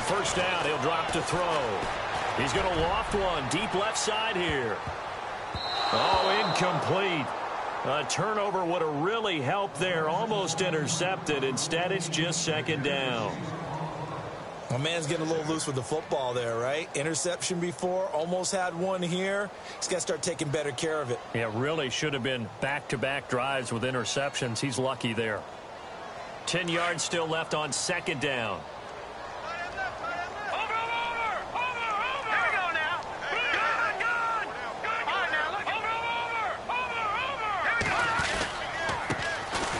First down, he'll drop to throw. He's going to loft one deep left side here. Oh, incomplete. A turnover would have really helped there. Almost intercepted. Instead, it's just second down. My man's getting a little loose with the football there, right? Interception before, almost had one here. He's got to start taking better care of it. Yeah, really should have been back-to-back drives with interceptions. He's lucky there. 10 yards still left on second down.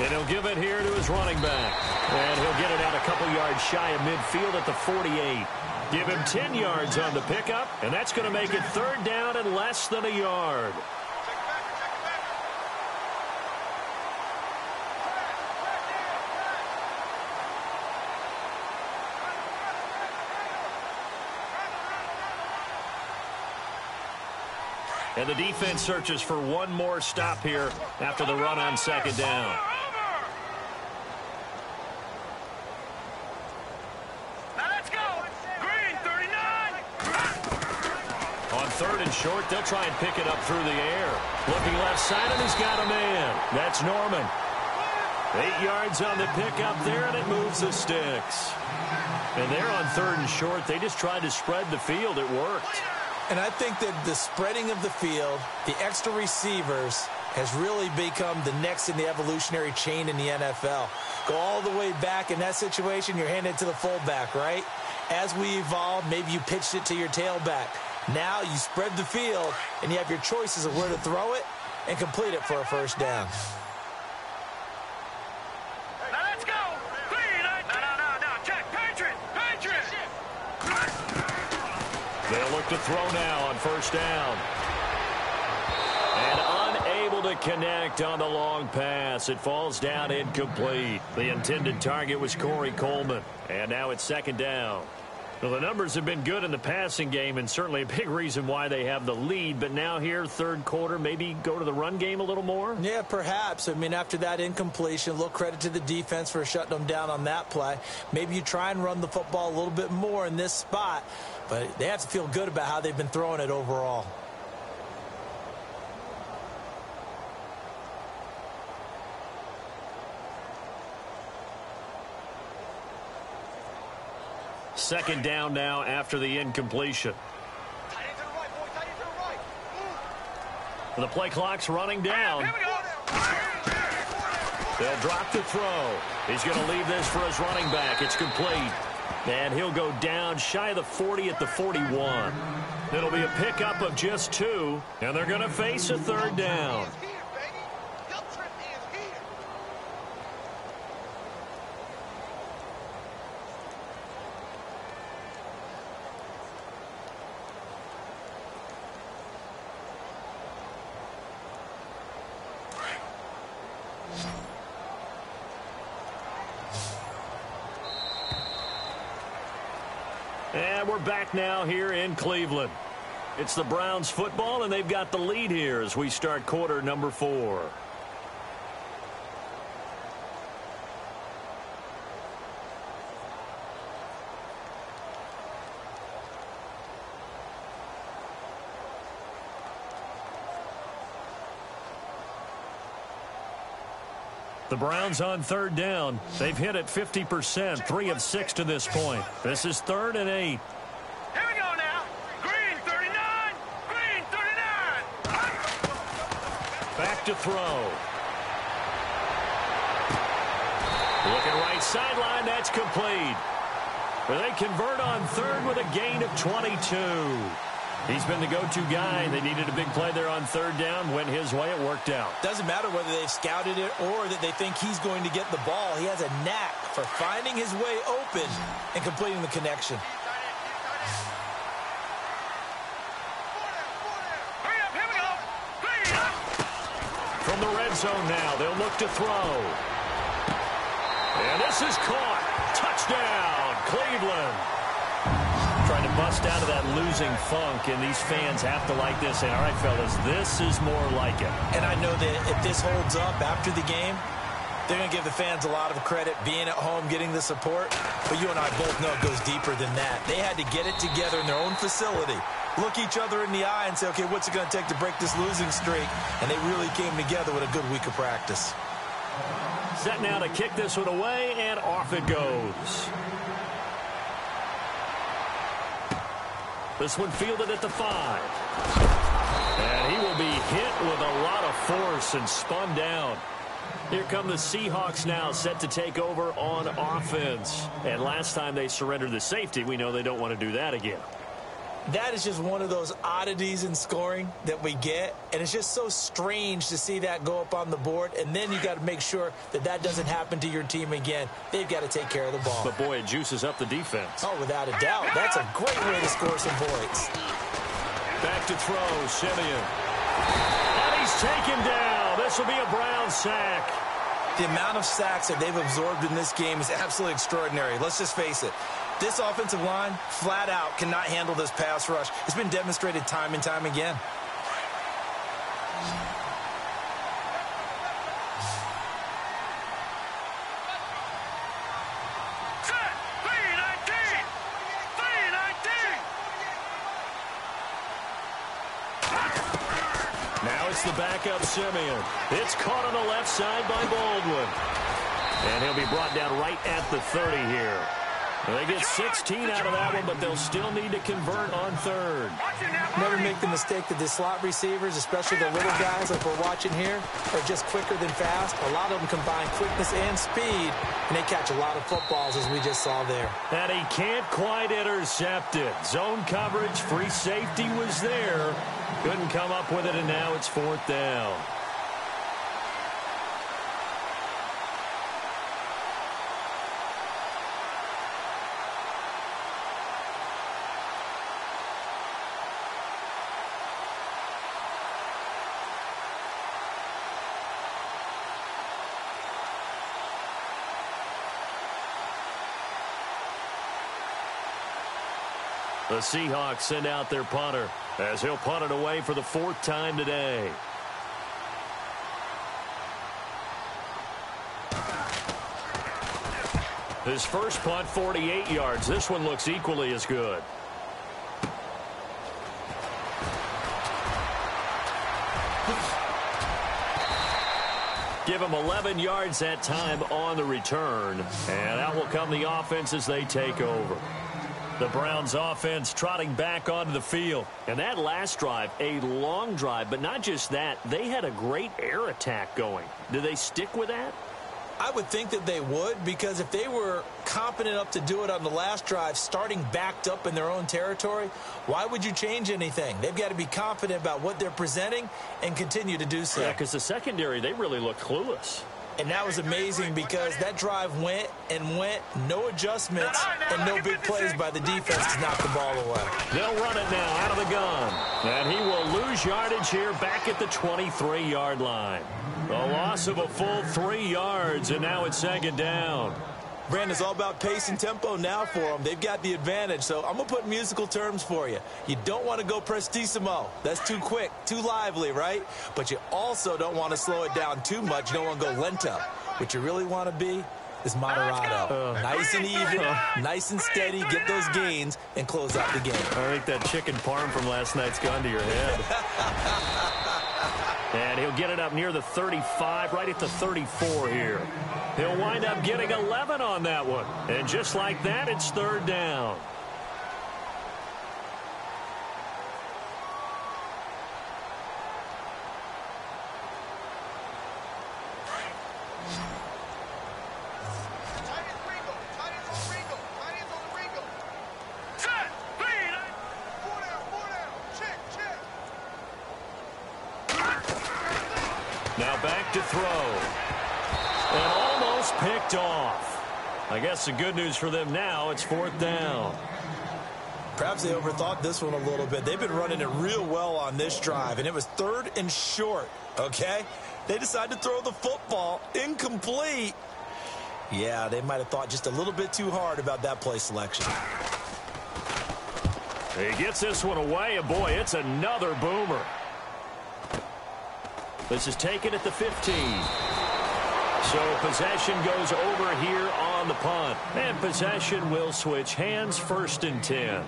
And he'll give it here to his running back. And he'll get it out a couple yards shy of midfield at the 48. Give him 10 yards on the pickup, and that's going to make it third down and less than a yard. And the defense searches for one more stop here after the run on second down. Third and short, they'll try and pick it up through the air. Looking left side, and he's got a man. That's Norman. 8 yards on the pickup there, and it moves the sticks. And they're on third and short. They just tried to spread the field. It worked. And I think that the spreading of the field, the extra receivers, has really become the next in the evolutionary chain in the NFL. Go all the way back in that situation, you're handing it to the fullback, right? As we evolve, maybe you pitched it to your tailback. Now you spread the field, and you have your choices of where to throw it and complete it for a first down. Now let's go. No, check. look to throw now on first down. And unable to connect on the long pass. It falls down incomplete. The intended target was Corey Coleman. And now it's second down. Well, the numbers have been good in the passing game, and certainly a big reason why they have the lead. But now here, third quarter, maybe go to the run game a little more? Yeah, perhaps. I mean, after that incompletion, a little credit to the defense for shutting them down on that play. Maybe you try and run the football a little bit more in this spot, but they have to feel good about how they've been throwing it overall. Second down now after the incompletion. The play clock's running down. They'll drop the throw. He's going to leave this for his running back. It's complete. And he'll go down shy of the 40 at the 41. It'll be a pickup of just 2, and they're going to face a third down. And we're back now here in Cleveland. It's the Browns football, and they've got the lead here as we start quarter number 4. The Browns on third down. They've hit it 50%, 3 of 6 to this point. This is 3rd and 8. Here we go now. Green 39. Green 39. Back to throw. Looking right sideline. That's complete. They convert on third with a gain of 22. He's been the go-to guy. They needed a big play there on third down. Went his way. It worked out. Doesn't matter whether they've scouted it or that they think he's going to get the ball. He has a knack for finding his way open and completing the connection. Hurry up, here we go. Green up. From the red zone now, they'll look to throw. And this is caught. Touchdown, Cleveland. Trying to bust out of that losing funk, and these fans have to like this. And all right, fellas, this is more like it. And I know that if this holds up after the game, they're going to give the fans a lot of credit being at home, getting the support. But you and I both know it goes deeper than that. They had to get it together in their own facility, look each other in the eye and say, okay, what's it going to take to break this losing streak? And they really came together with a good week of practice. Set now to kick this one away, and off it goes. This one fielded at the 5. And he will be hit with a lot of force and spun down. Here come the Seahawks now, set to take over on offense. And last time they surrendered the safety, we know they don't want to do that again. That is just one of those oddities in scoring that we get, and it's just so strange to see that go up on the board, and then you got to make sure that that doesn't happen to your team again. They've got to take care of the ball. But, boy, it juices up the defense. Oh, without a doubt. That's a great way to score some points. Back to throw, Simeon. And he's taken down. This will be a Brown sack. The amount of sacks that they've absorbed in this game is absolutely extraordinary. Let's just face it. This offensive line, flat out, cannot handle this pass rush. It's been demonstrated time and time again. Set. 319. 319. Now it's the backup Simeon. It's caught on the left side by Baldwin. And he'll be brought down right at the 30 here. They get 16 out of that one, but they'll still need to convert on third. Never make the mistake that the slot receivers, especially the little guys like we're watching here, are just quicker than fast. A lot of them combine quickness and speed, and they catch a lot of footballs, as we just saw there. And he can't quite intercept it. Zone coverage, free safety was there. Couldn't come up with it, and now it's 4th down. The Seahawks send out their punter as he'll punt it away for the 4th time today. His first punt, 48 yards. This one looks equally as good. Give him 11 yards that time on the return. And out will come the offense as they take over. The Browns offense trotting back onto the field. And that last drive, a long drive, but not just that, they had a great air attack going. Do they stick with that? I would think that they would, because if they were competent enough to do it on the last drive, starting backed up in their own territory, why would you change anything? They've got to be confident about what they're presenting and continue to do so. Yeah, because the secondary, they really look clueless. And that was amazing because that drive went and went, no adjustments, and no big plays by the defense to knock the ball away. They'll run it now out of the gun. And he will lose yardage here back at the 23-yard line. A loss of a full 3 yards, and now it's 2nd down. Brandon, it's all about pace and tempo now for them. They've got the advantage, so I'm going to put musical terms for you. You don't want to go prestissimo. That's too quick, too lively, right? But you also don't want to slow it down too much. You don't want to go lento. What you really want to be is moderato. Nice and even, nice and steady, get those gains, and close out the game. I think that chicken parm from last night's gone to your head. And he'll get it up near the 35, right at the 34 here. He'll wind up getting 11 on that one. And just like that, it's 3rd down. Now back to throw. And almost picked off. I guess the good news for them now, it's 4th down. Perhaps they overthought this one a little bit. They've been running it real well on this drive, and it was 3rd and short, okay? They decided to throw the football incomplete. Yeah, they might have thought just a little bit too hard about that play selection. He gets this one away, and boy, it's another boomer. This is taken at the 15. So possession goes over here on the punt. And possession will switch hands, 1st and 10.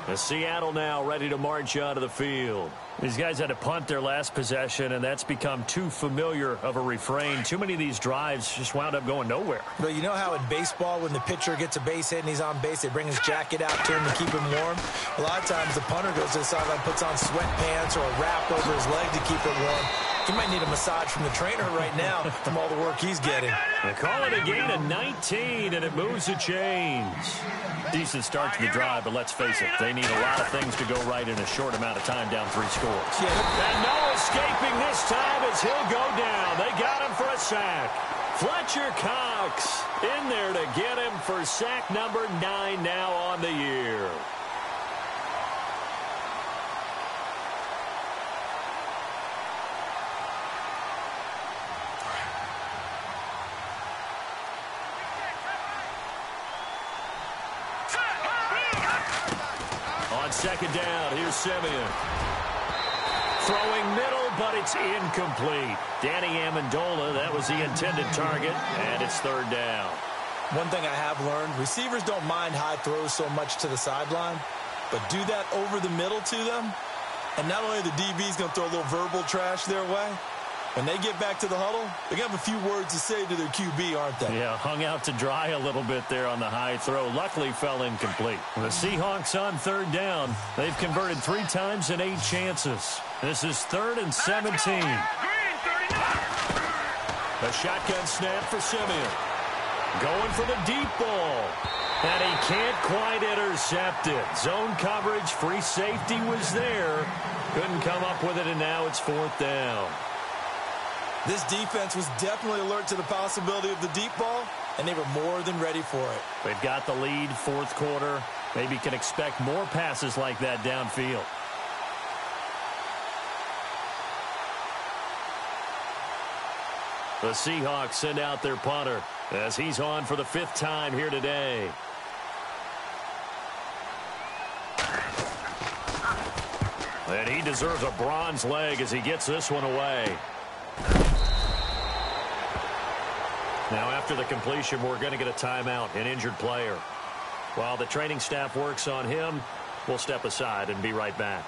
As Seattle now ready to march out of the field. These guys had to punt their last possession, and that's become too familiar of a refrain. Too many of these drives just wound up going nowhere. But you know how in baseball, when the pitcher gets a base hit and he's on base, they bring his jacket out to him to keep him warm? A lot of times the punter goes to the sideline, puts on sweatpants or a wrap over his leg to keep it warm. He might need a massage from the trainer right now from all the work he's getting. They call it a gain of 19, and it moves the chains. Decent start to the drive, but let's face it, they need a lot of things to go right in a short amount of time, down 3 scores. Yeah. And no escaping this time as he'll go down. They got him for a sack. Fletcher Cox in there to get him for sack number 9 now on the year. On 2nd down, here's Simeon. Throwing middle, but it's incomplete. Danny Amendola, that was the intended target, and it's 3rd down. One thing I have learned, receivers don't mind high throws so much to the sideline, but do that over the middle to them, and not only the DB's going to throw a little verbal trash their way, when they get back to the huddle, they're going to have a few words to say to their QB, aren't they? Yeah, hung out to dry a little bit there on the high throw. Luckily fell incomplete. The Seahawks on 3rd down. They've converted 3 times in 8 chances. This is 3rd and 17. A shotgun snap for Simeon. Going for the deep ball. And he can't quite intercept it. Zone coverage, free safety was there. Couldn't come up with it, and now it's 4th down. This defense was definitely alert to the possibility of the deep ball, and they were more than ready for it. They've got the lead, 4th quarter. Maybe can expect more passes like that downfield. The Seahawks send out their punter as he's on for the 5th time here today. And he deserves a bronze leg as he gets this one away. Now, after the completion, we're going to get a timeout, an injured player. While the training staff works on him, we'll step aside and be right back.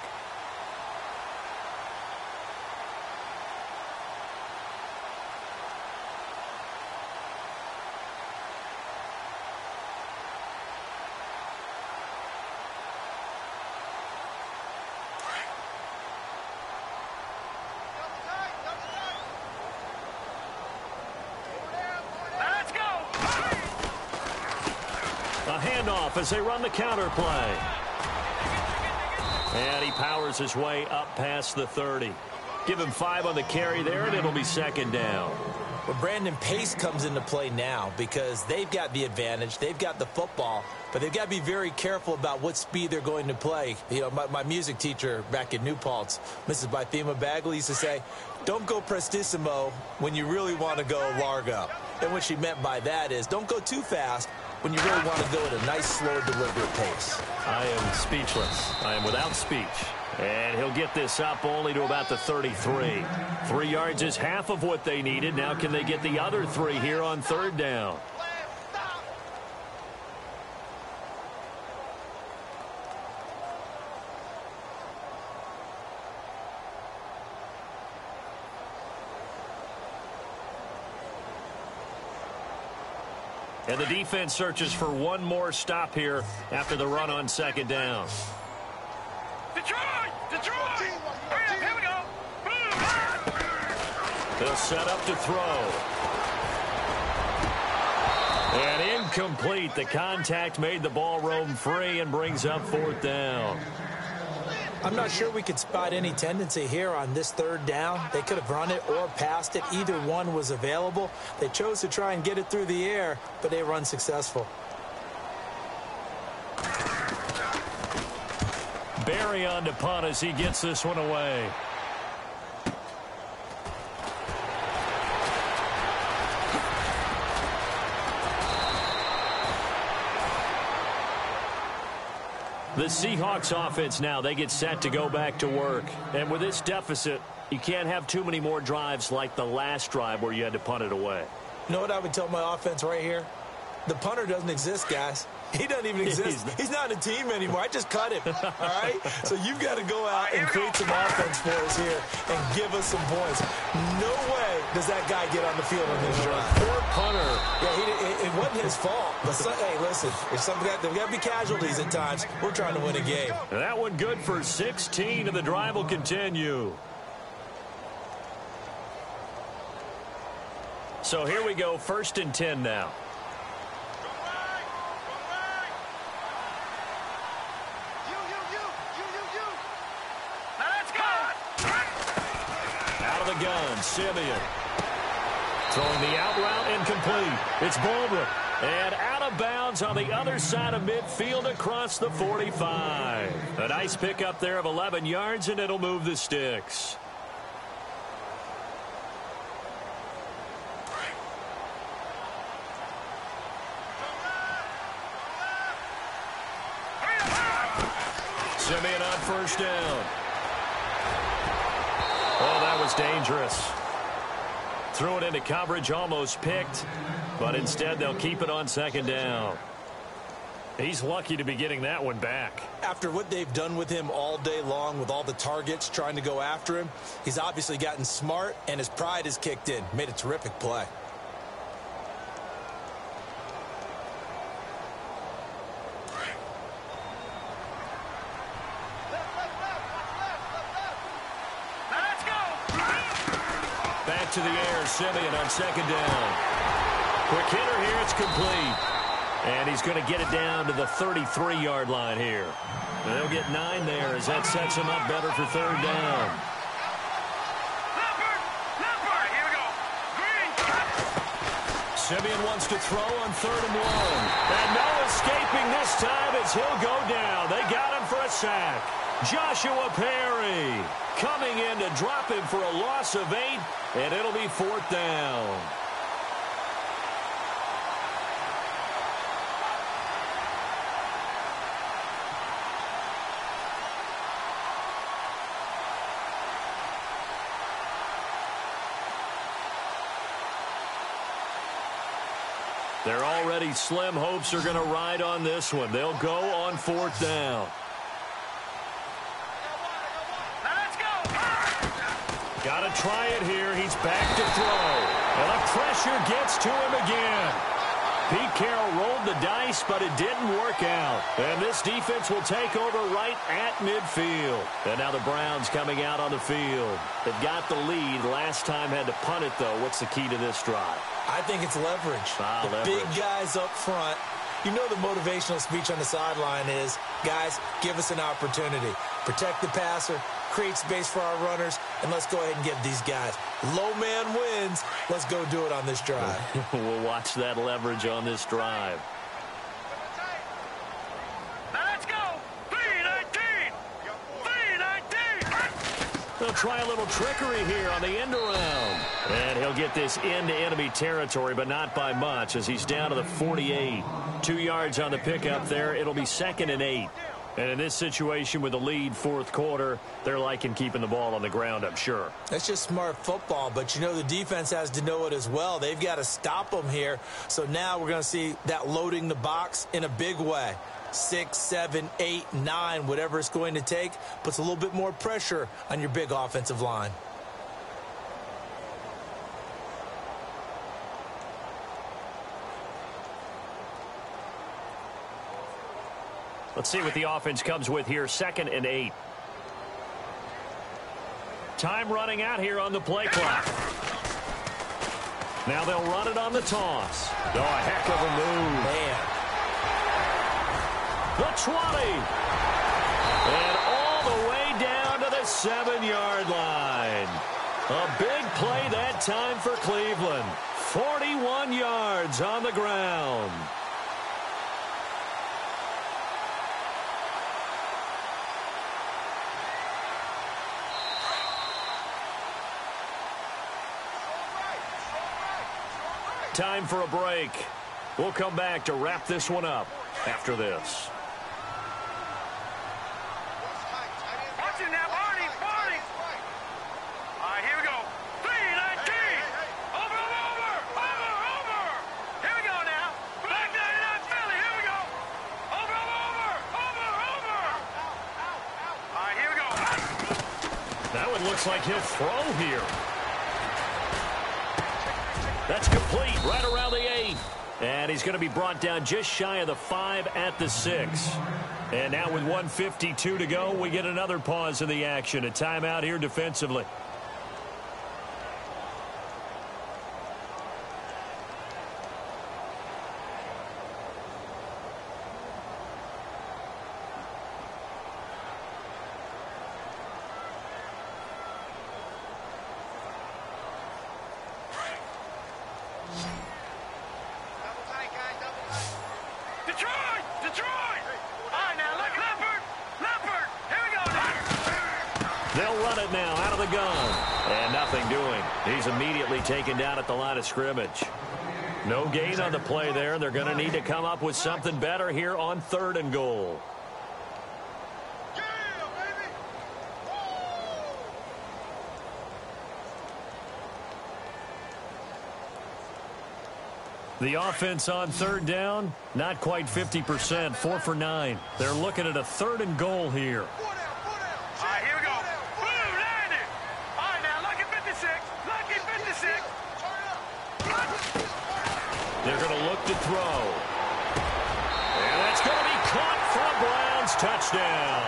Handoff as they run the counter play. And he powers his way up past the 30. Give him 5 on the carry there, and it'll be second down. Well, Brandon, pace comes into play now because they've got the advantage. They've got the football, but they've got to be very careful about what speed they're going to play. You know, my music teacher back in New Paltz, Mrs. Bythema Bagley, used to say, don't go prestissimo when you really want to go largo. And what she meant by that is don't go too fast when you really want to go at a nice, slow, deliberate pace. I am speechless. I am without speech. And he'll get this up only to about the 33. 3 yards is half of what they needed. Now can they get the other 3 here on third down? And the defense searches for one more stop here after the run on second down. Detroit! Detroit! Hurry up, here we go! They'll set up to throw. And incomplete. The contact made the ball roam free and brings up fourth down. I'm not sure we could spot any tendency here on this third down. They could have run it or passed it. Either one was available. They chose to try and get it through the air, but they were unsuccessful. Barry on to punt as he gets this one away. The Seahawks offense now, they get set to go back to work. And with this deficit, you can't have too many more drives like the last drive where you had to punt it away. You know what I would tell my offense right here? The punter doesn't exist, guys. He doesn't even exist. He's not a team anymore. I just cut him, all right? So you've got to go out and create some offense for us here and give us some points. No way does that guy get on the field on this drive. Poor punter. Yeah, it wasn't his fault. But, hey, listen, if there's got to be casualties at times. We're trying to win a game. And that one good for 16, and the drive will continue. So here we go, 1st and 10 now. Gun, Simeon. Throwing the out route incomplete. It's Baldwin. And out of bounds on the other side of midfield across the 45. A nice pickup there of 11 yards, and it'll move the sticks. Simeon on 1st down. Oh, that was dangerous. Threw it into coverage, almost picked, but instead they'll keep it on 2nd down. He's lucky to be getting that one back. After what they've done with him all day long with all the targets trying to go after him, he's obviously gotten smart, and his pride has kicked in. Made a terrific play. To the air, Simeon on 2nd down. Quick hitter here, it's complete. And he's going to get it down to the 33-yard line here. And they'll get 9 there as that sets him up better for 3rd down. Here we go. Simeon wants to throw on 3rd and 1. And no escaping this time as he'll go down. They got him for a sack. Joshua Perry coming in to drop him for a loss of 8, and it'll be 4th down. Their already slim hopes are going to ride on this one. They'll go on 4th down. Got to try it here. He's back to throw. And the pressure gets to him again. Pete Carroll rolled the dice, but it didn't work out. And this defense will take over right at midfield. And now the Browns coming out on the field. They've got the lead. Last time had to punt it, though. What's the key to this drive? I think it's leverage. The big guys up front. You know the motivational speech on the sideline is, guys, give us an opportunity. Protect the passer, create space for our runners, and let's go ahead and give these guys. Low man wins. Let's go do it on this drive. We'll watch that leverage on this drive. Now let's go. 3-19. 3-19. They'll try a little trickery here on the end around. And he'll get this into enemy territory, but not by much as he's down to the 48. 2 yards on the pickup there. It'll be 2nd and 8. And in this situation with the lead 4th quarter, they're liking keeping the ball on the ground, I'm sure. That's just smart football, but you know the defense has to know it as well. They've got to stop them here. So now we're going to see that loading the box in a big way. 6, 7, 8, 9, whatever it's going to take, puts a little bit more pressure on your big offensive line. Let's see what the offense comes with here. 2nd and 8. Time running out here on the play clock. Now they'll run it on the toss. Oh, a heck of a move. Man. The 20. And all the way down to the 7-yard line. A big play that time for Cleveland. 41 yards on the ground. Time for a break. We'll come back to wrap this one up after this. Watch it now, Barney. All right, here we go. 3-19. Over. Here we go now. Back to Philly. Here we go. Over. All right, here we go. That one looks like he'll throw here. That's complete right around the 8. And he's going to be brought down just shy of the 5 at the 6. And now with 1:52 to go, we get another pause in the action. A timeout here defensively. Detroit! All right, now, look, Leopard! Here we go now. They'll run it now out of the gun. And nothing doing. He's immediately taken down at the line of scrimmage. No gain on the play there. They're going to need to come up with something better here on 3rd and goal. The offense on 3rd down, not quite 50%, 4 for 9. They're looking at a 3rd and goal here. All right, here we go. Boom, landed. All right, now, lucky 56. Lucky 56. They're going to look to throw. And that's going to be caught for a Browns touchdown.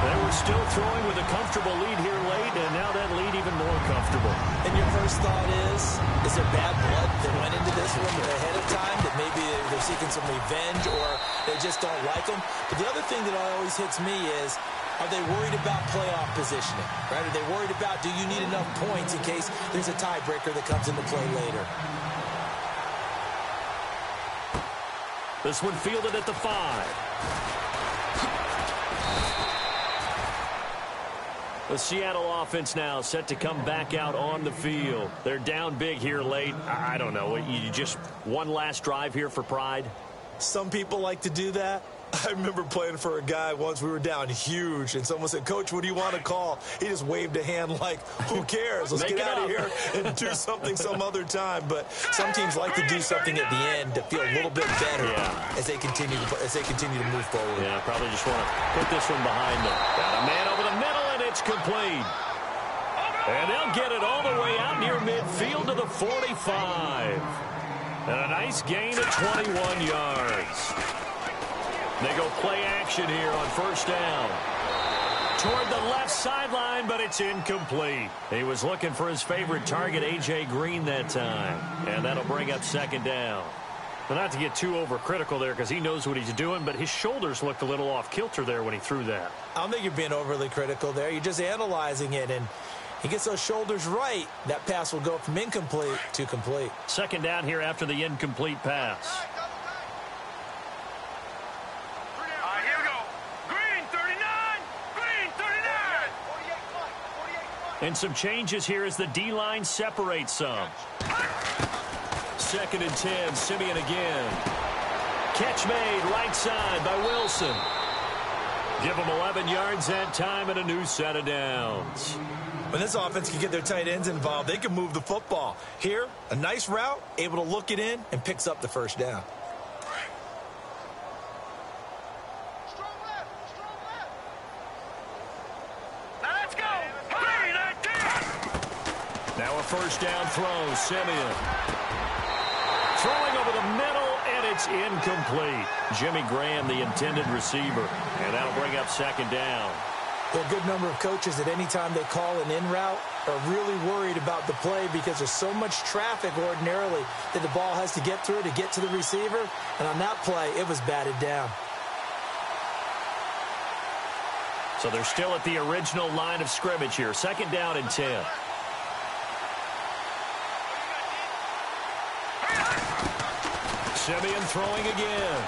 They were still throwing with a comfortable lead here late, and now that lead even more comfortable. And your first thought is there bad blood that went into this one ahead of time, that maybe they're seeking some revenge or they just don't like them? But the other thing that always hits me is, are they worried about playoff positioning? Right? Are they worried about, do you need enough points in case there's a tiebreaker that comes into play later? This one fielded at the 5. The Seattle offense now set to come back out on the field. They're down big here late. I don't know. You just one last drive here for pride? Some people like to do that. I remember playing for a guy once. We were down huge, and someone said, "Coach, what do you want to call?" He just waved a hand like, "Who cares? Let's get out of here and do something some other time." But some teams like to do something at the end to feel a little bit better as they continue to move forward. Yeah, probably just want to put this one behind them. Got a man over the middle, and it's complete. And they'll get it all the way out near midfield to the 45. And a nice gain of 21 yards. They go play action here on first down. Toward the left sideline, but it's incomplete. He was looking for his favorite target, A.J. Green, that time. And that'll bring up second down. But not to get too overcritical there because he knows what he's doing, but his shoulders looked a little off kilter there when he threw that. I don't think you're being overly critical there. You're just analyzing it, and he gets those shoulders right. That pass will go from incomplete to complete. Second down here after the incomplete pass. Here we go. Green 39. Green 39. And some changes here as the D-line separates some. Second and 10, Simeon again. Catch made right side by Wilson. Give him 11 yards that time and a new set of downs. When this offense can get their tight ends involved, they can move the football. Here, a nice route, able to look it in, and picks up the first down. Now let's go. Green 19. Now a first down throw, Simeon. Throwing over the middle, and it's incomplete. Jimmy Graham, the intended receiver. And that'll bring up second down. There are a good number of coaches that any time they call an in route are really worried about the play because there's so much traffic ordinarily that the ball has to get through to get to the receiver. And on that play, it was batted down. So they're still at the original line of scrimmage here. Second down and 10. Simeon throwing again.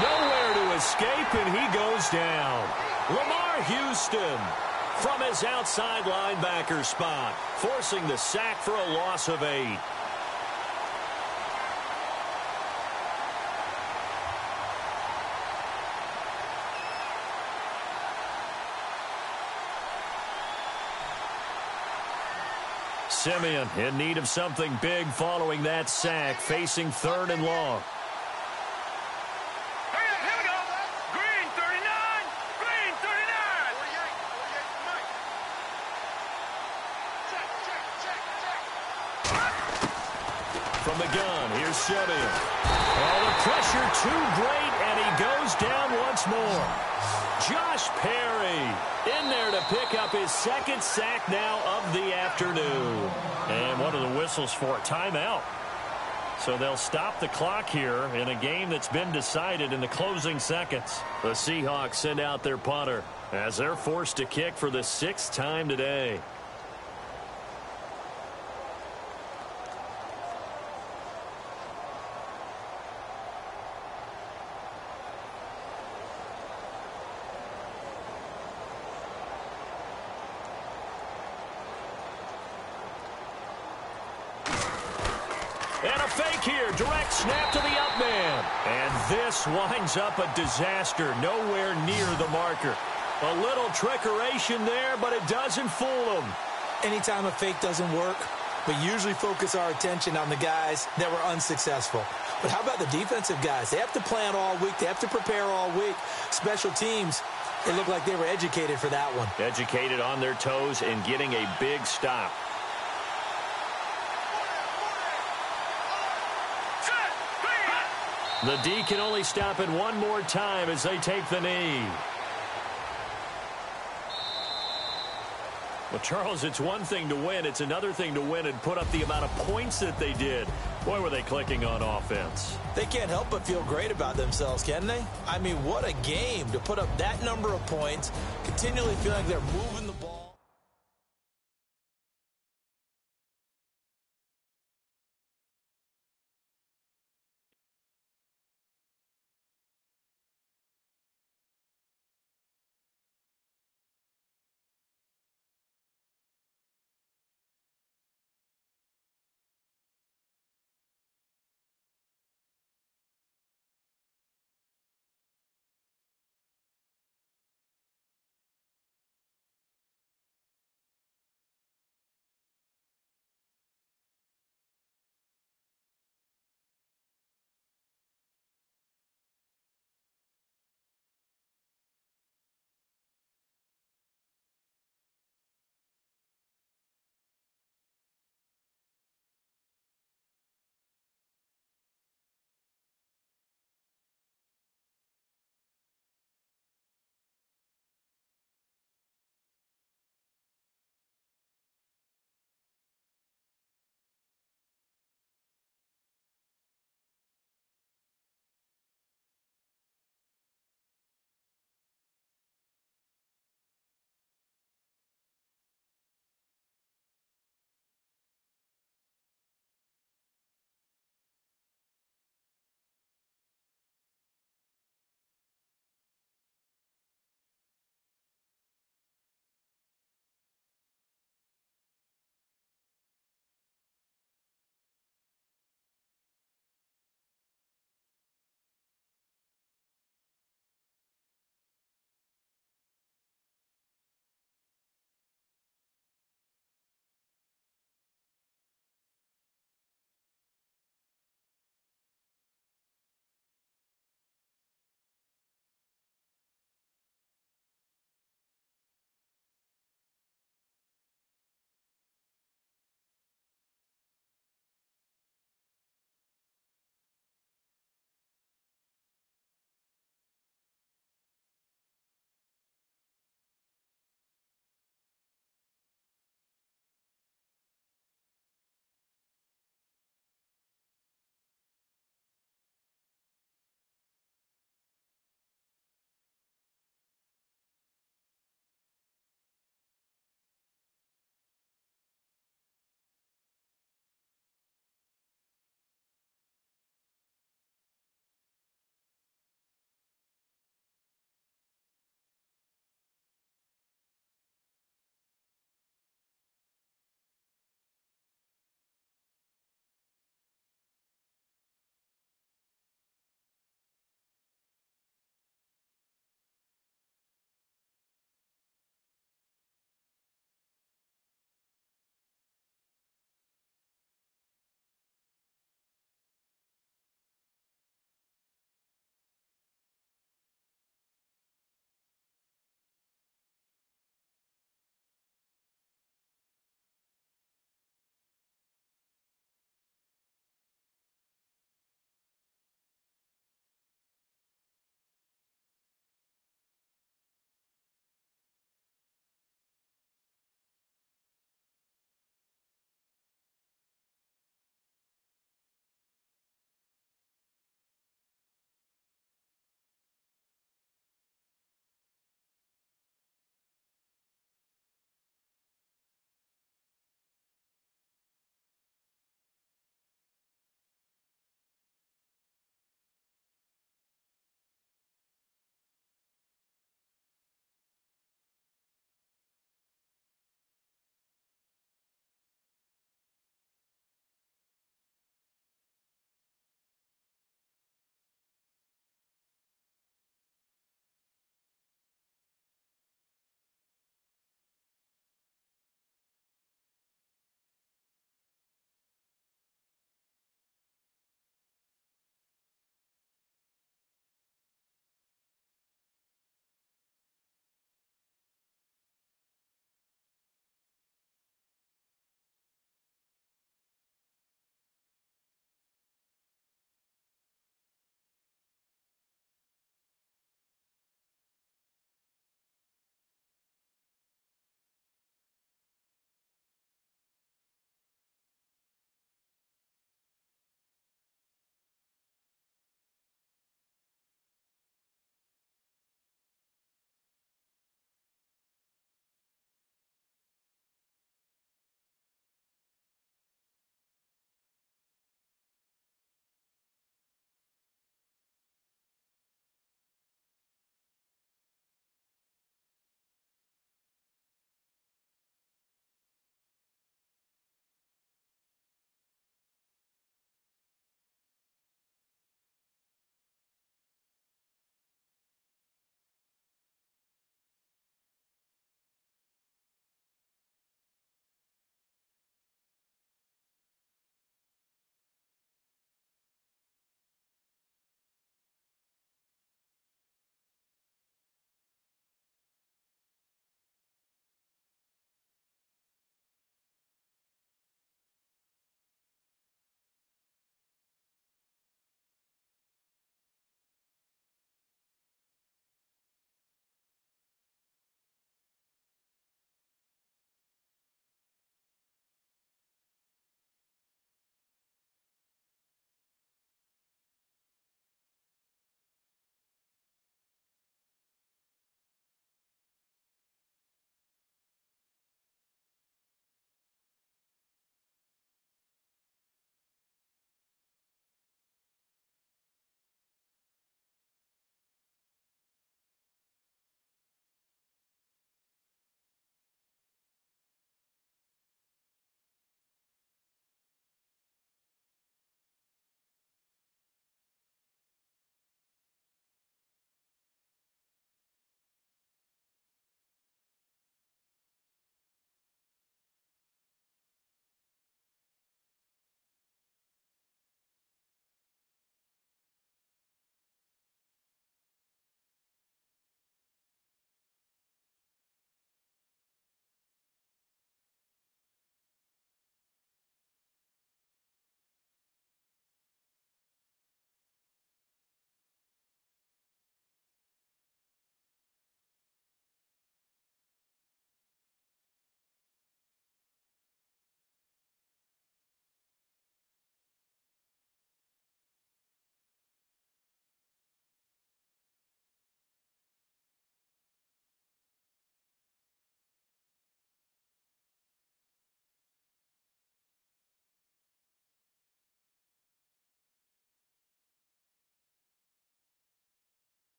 Nowhere to escape, and he goes down. Lamar Houston from his outside linebacker spot, forcing the sack for a loss of 8. Simeon in need of something big following that sack, facing third and long. Here we go. Green 39. Green 39. 48. From the gun, here's Simeon. Oh, the pressure too great, and he goes down once more. Josh Perry in there to pick up his second sack now of the afternoon. And what are the whistles for? Timeout. So they'll stop the clock here in a game that's been decided in the closing seconds. The Seahawks send out their punter as they're forced to kick for the 6th time today. And a fake here. Direct snap to the up man. And this winds up a disaster. Nowhere near the marker. A little trickeration there, but it doesn't fool them. Anytime a fake doesn't work, we usually focus our attention on the guys that were unsuccessful. But how about the defensive guys? They have to plan all week. They have to prepare all week. Special teams, it looked like they were educated for that one. Educated on their toes and getting a big stop. The D can only stop it one more time as they take the knee. Well, Charles, it's one thing to win. It's another thing to win and put up the amount of points that they did. Boy, were they clicking on offense. They can't help but feel great about themselves, can they? I mean, what a game to put up that number of points, continually feeling like they're moving the ball.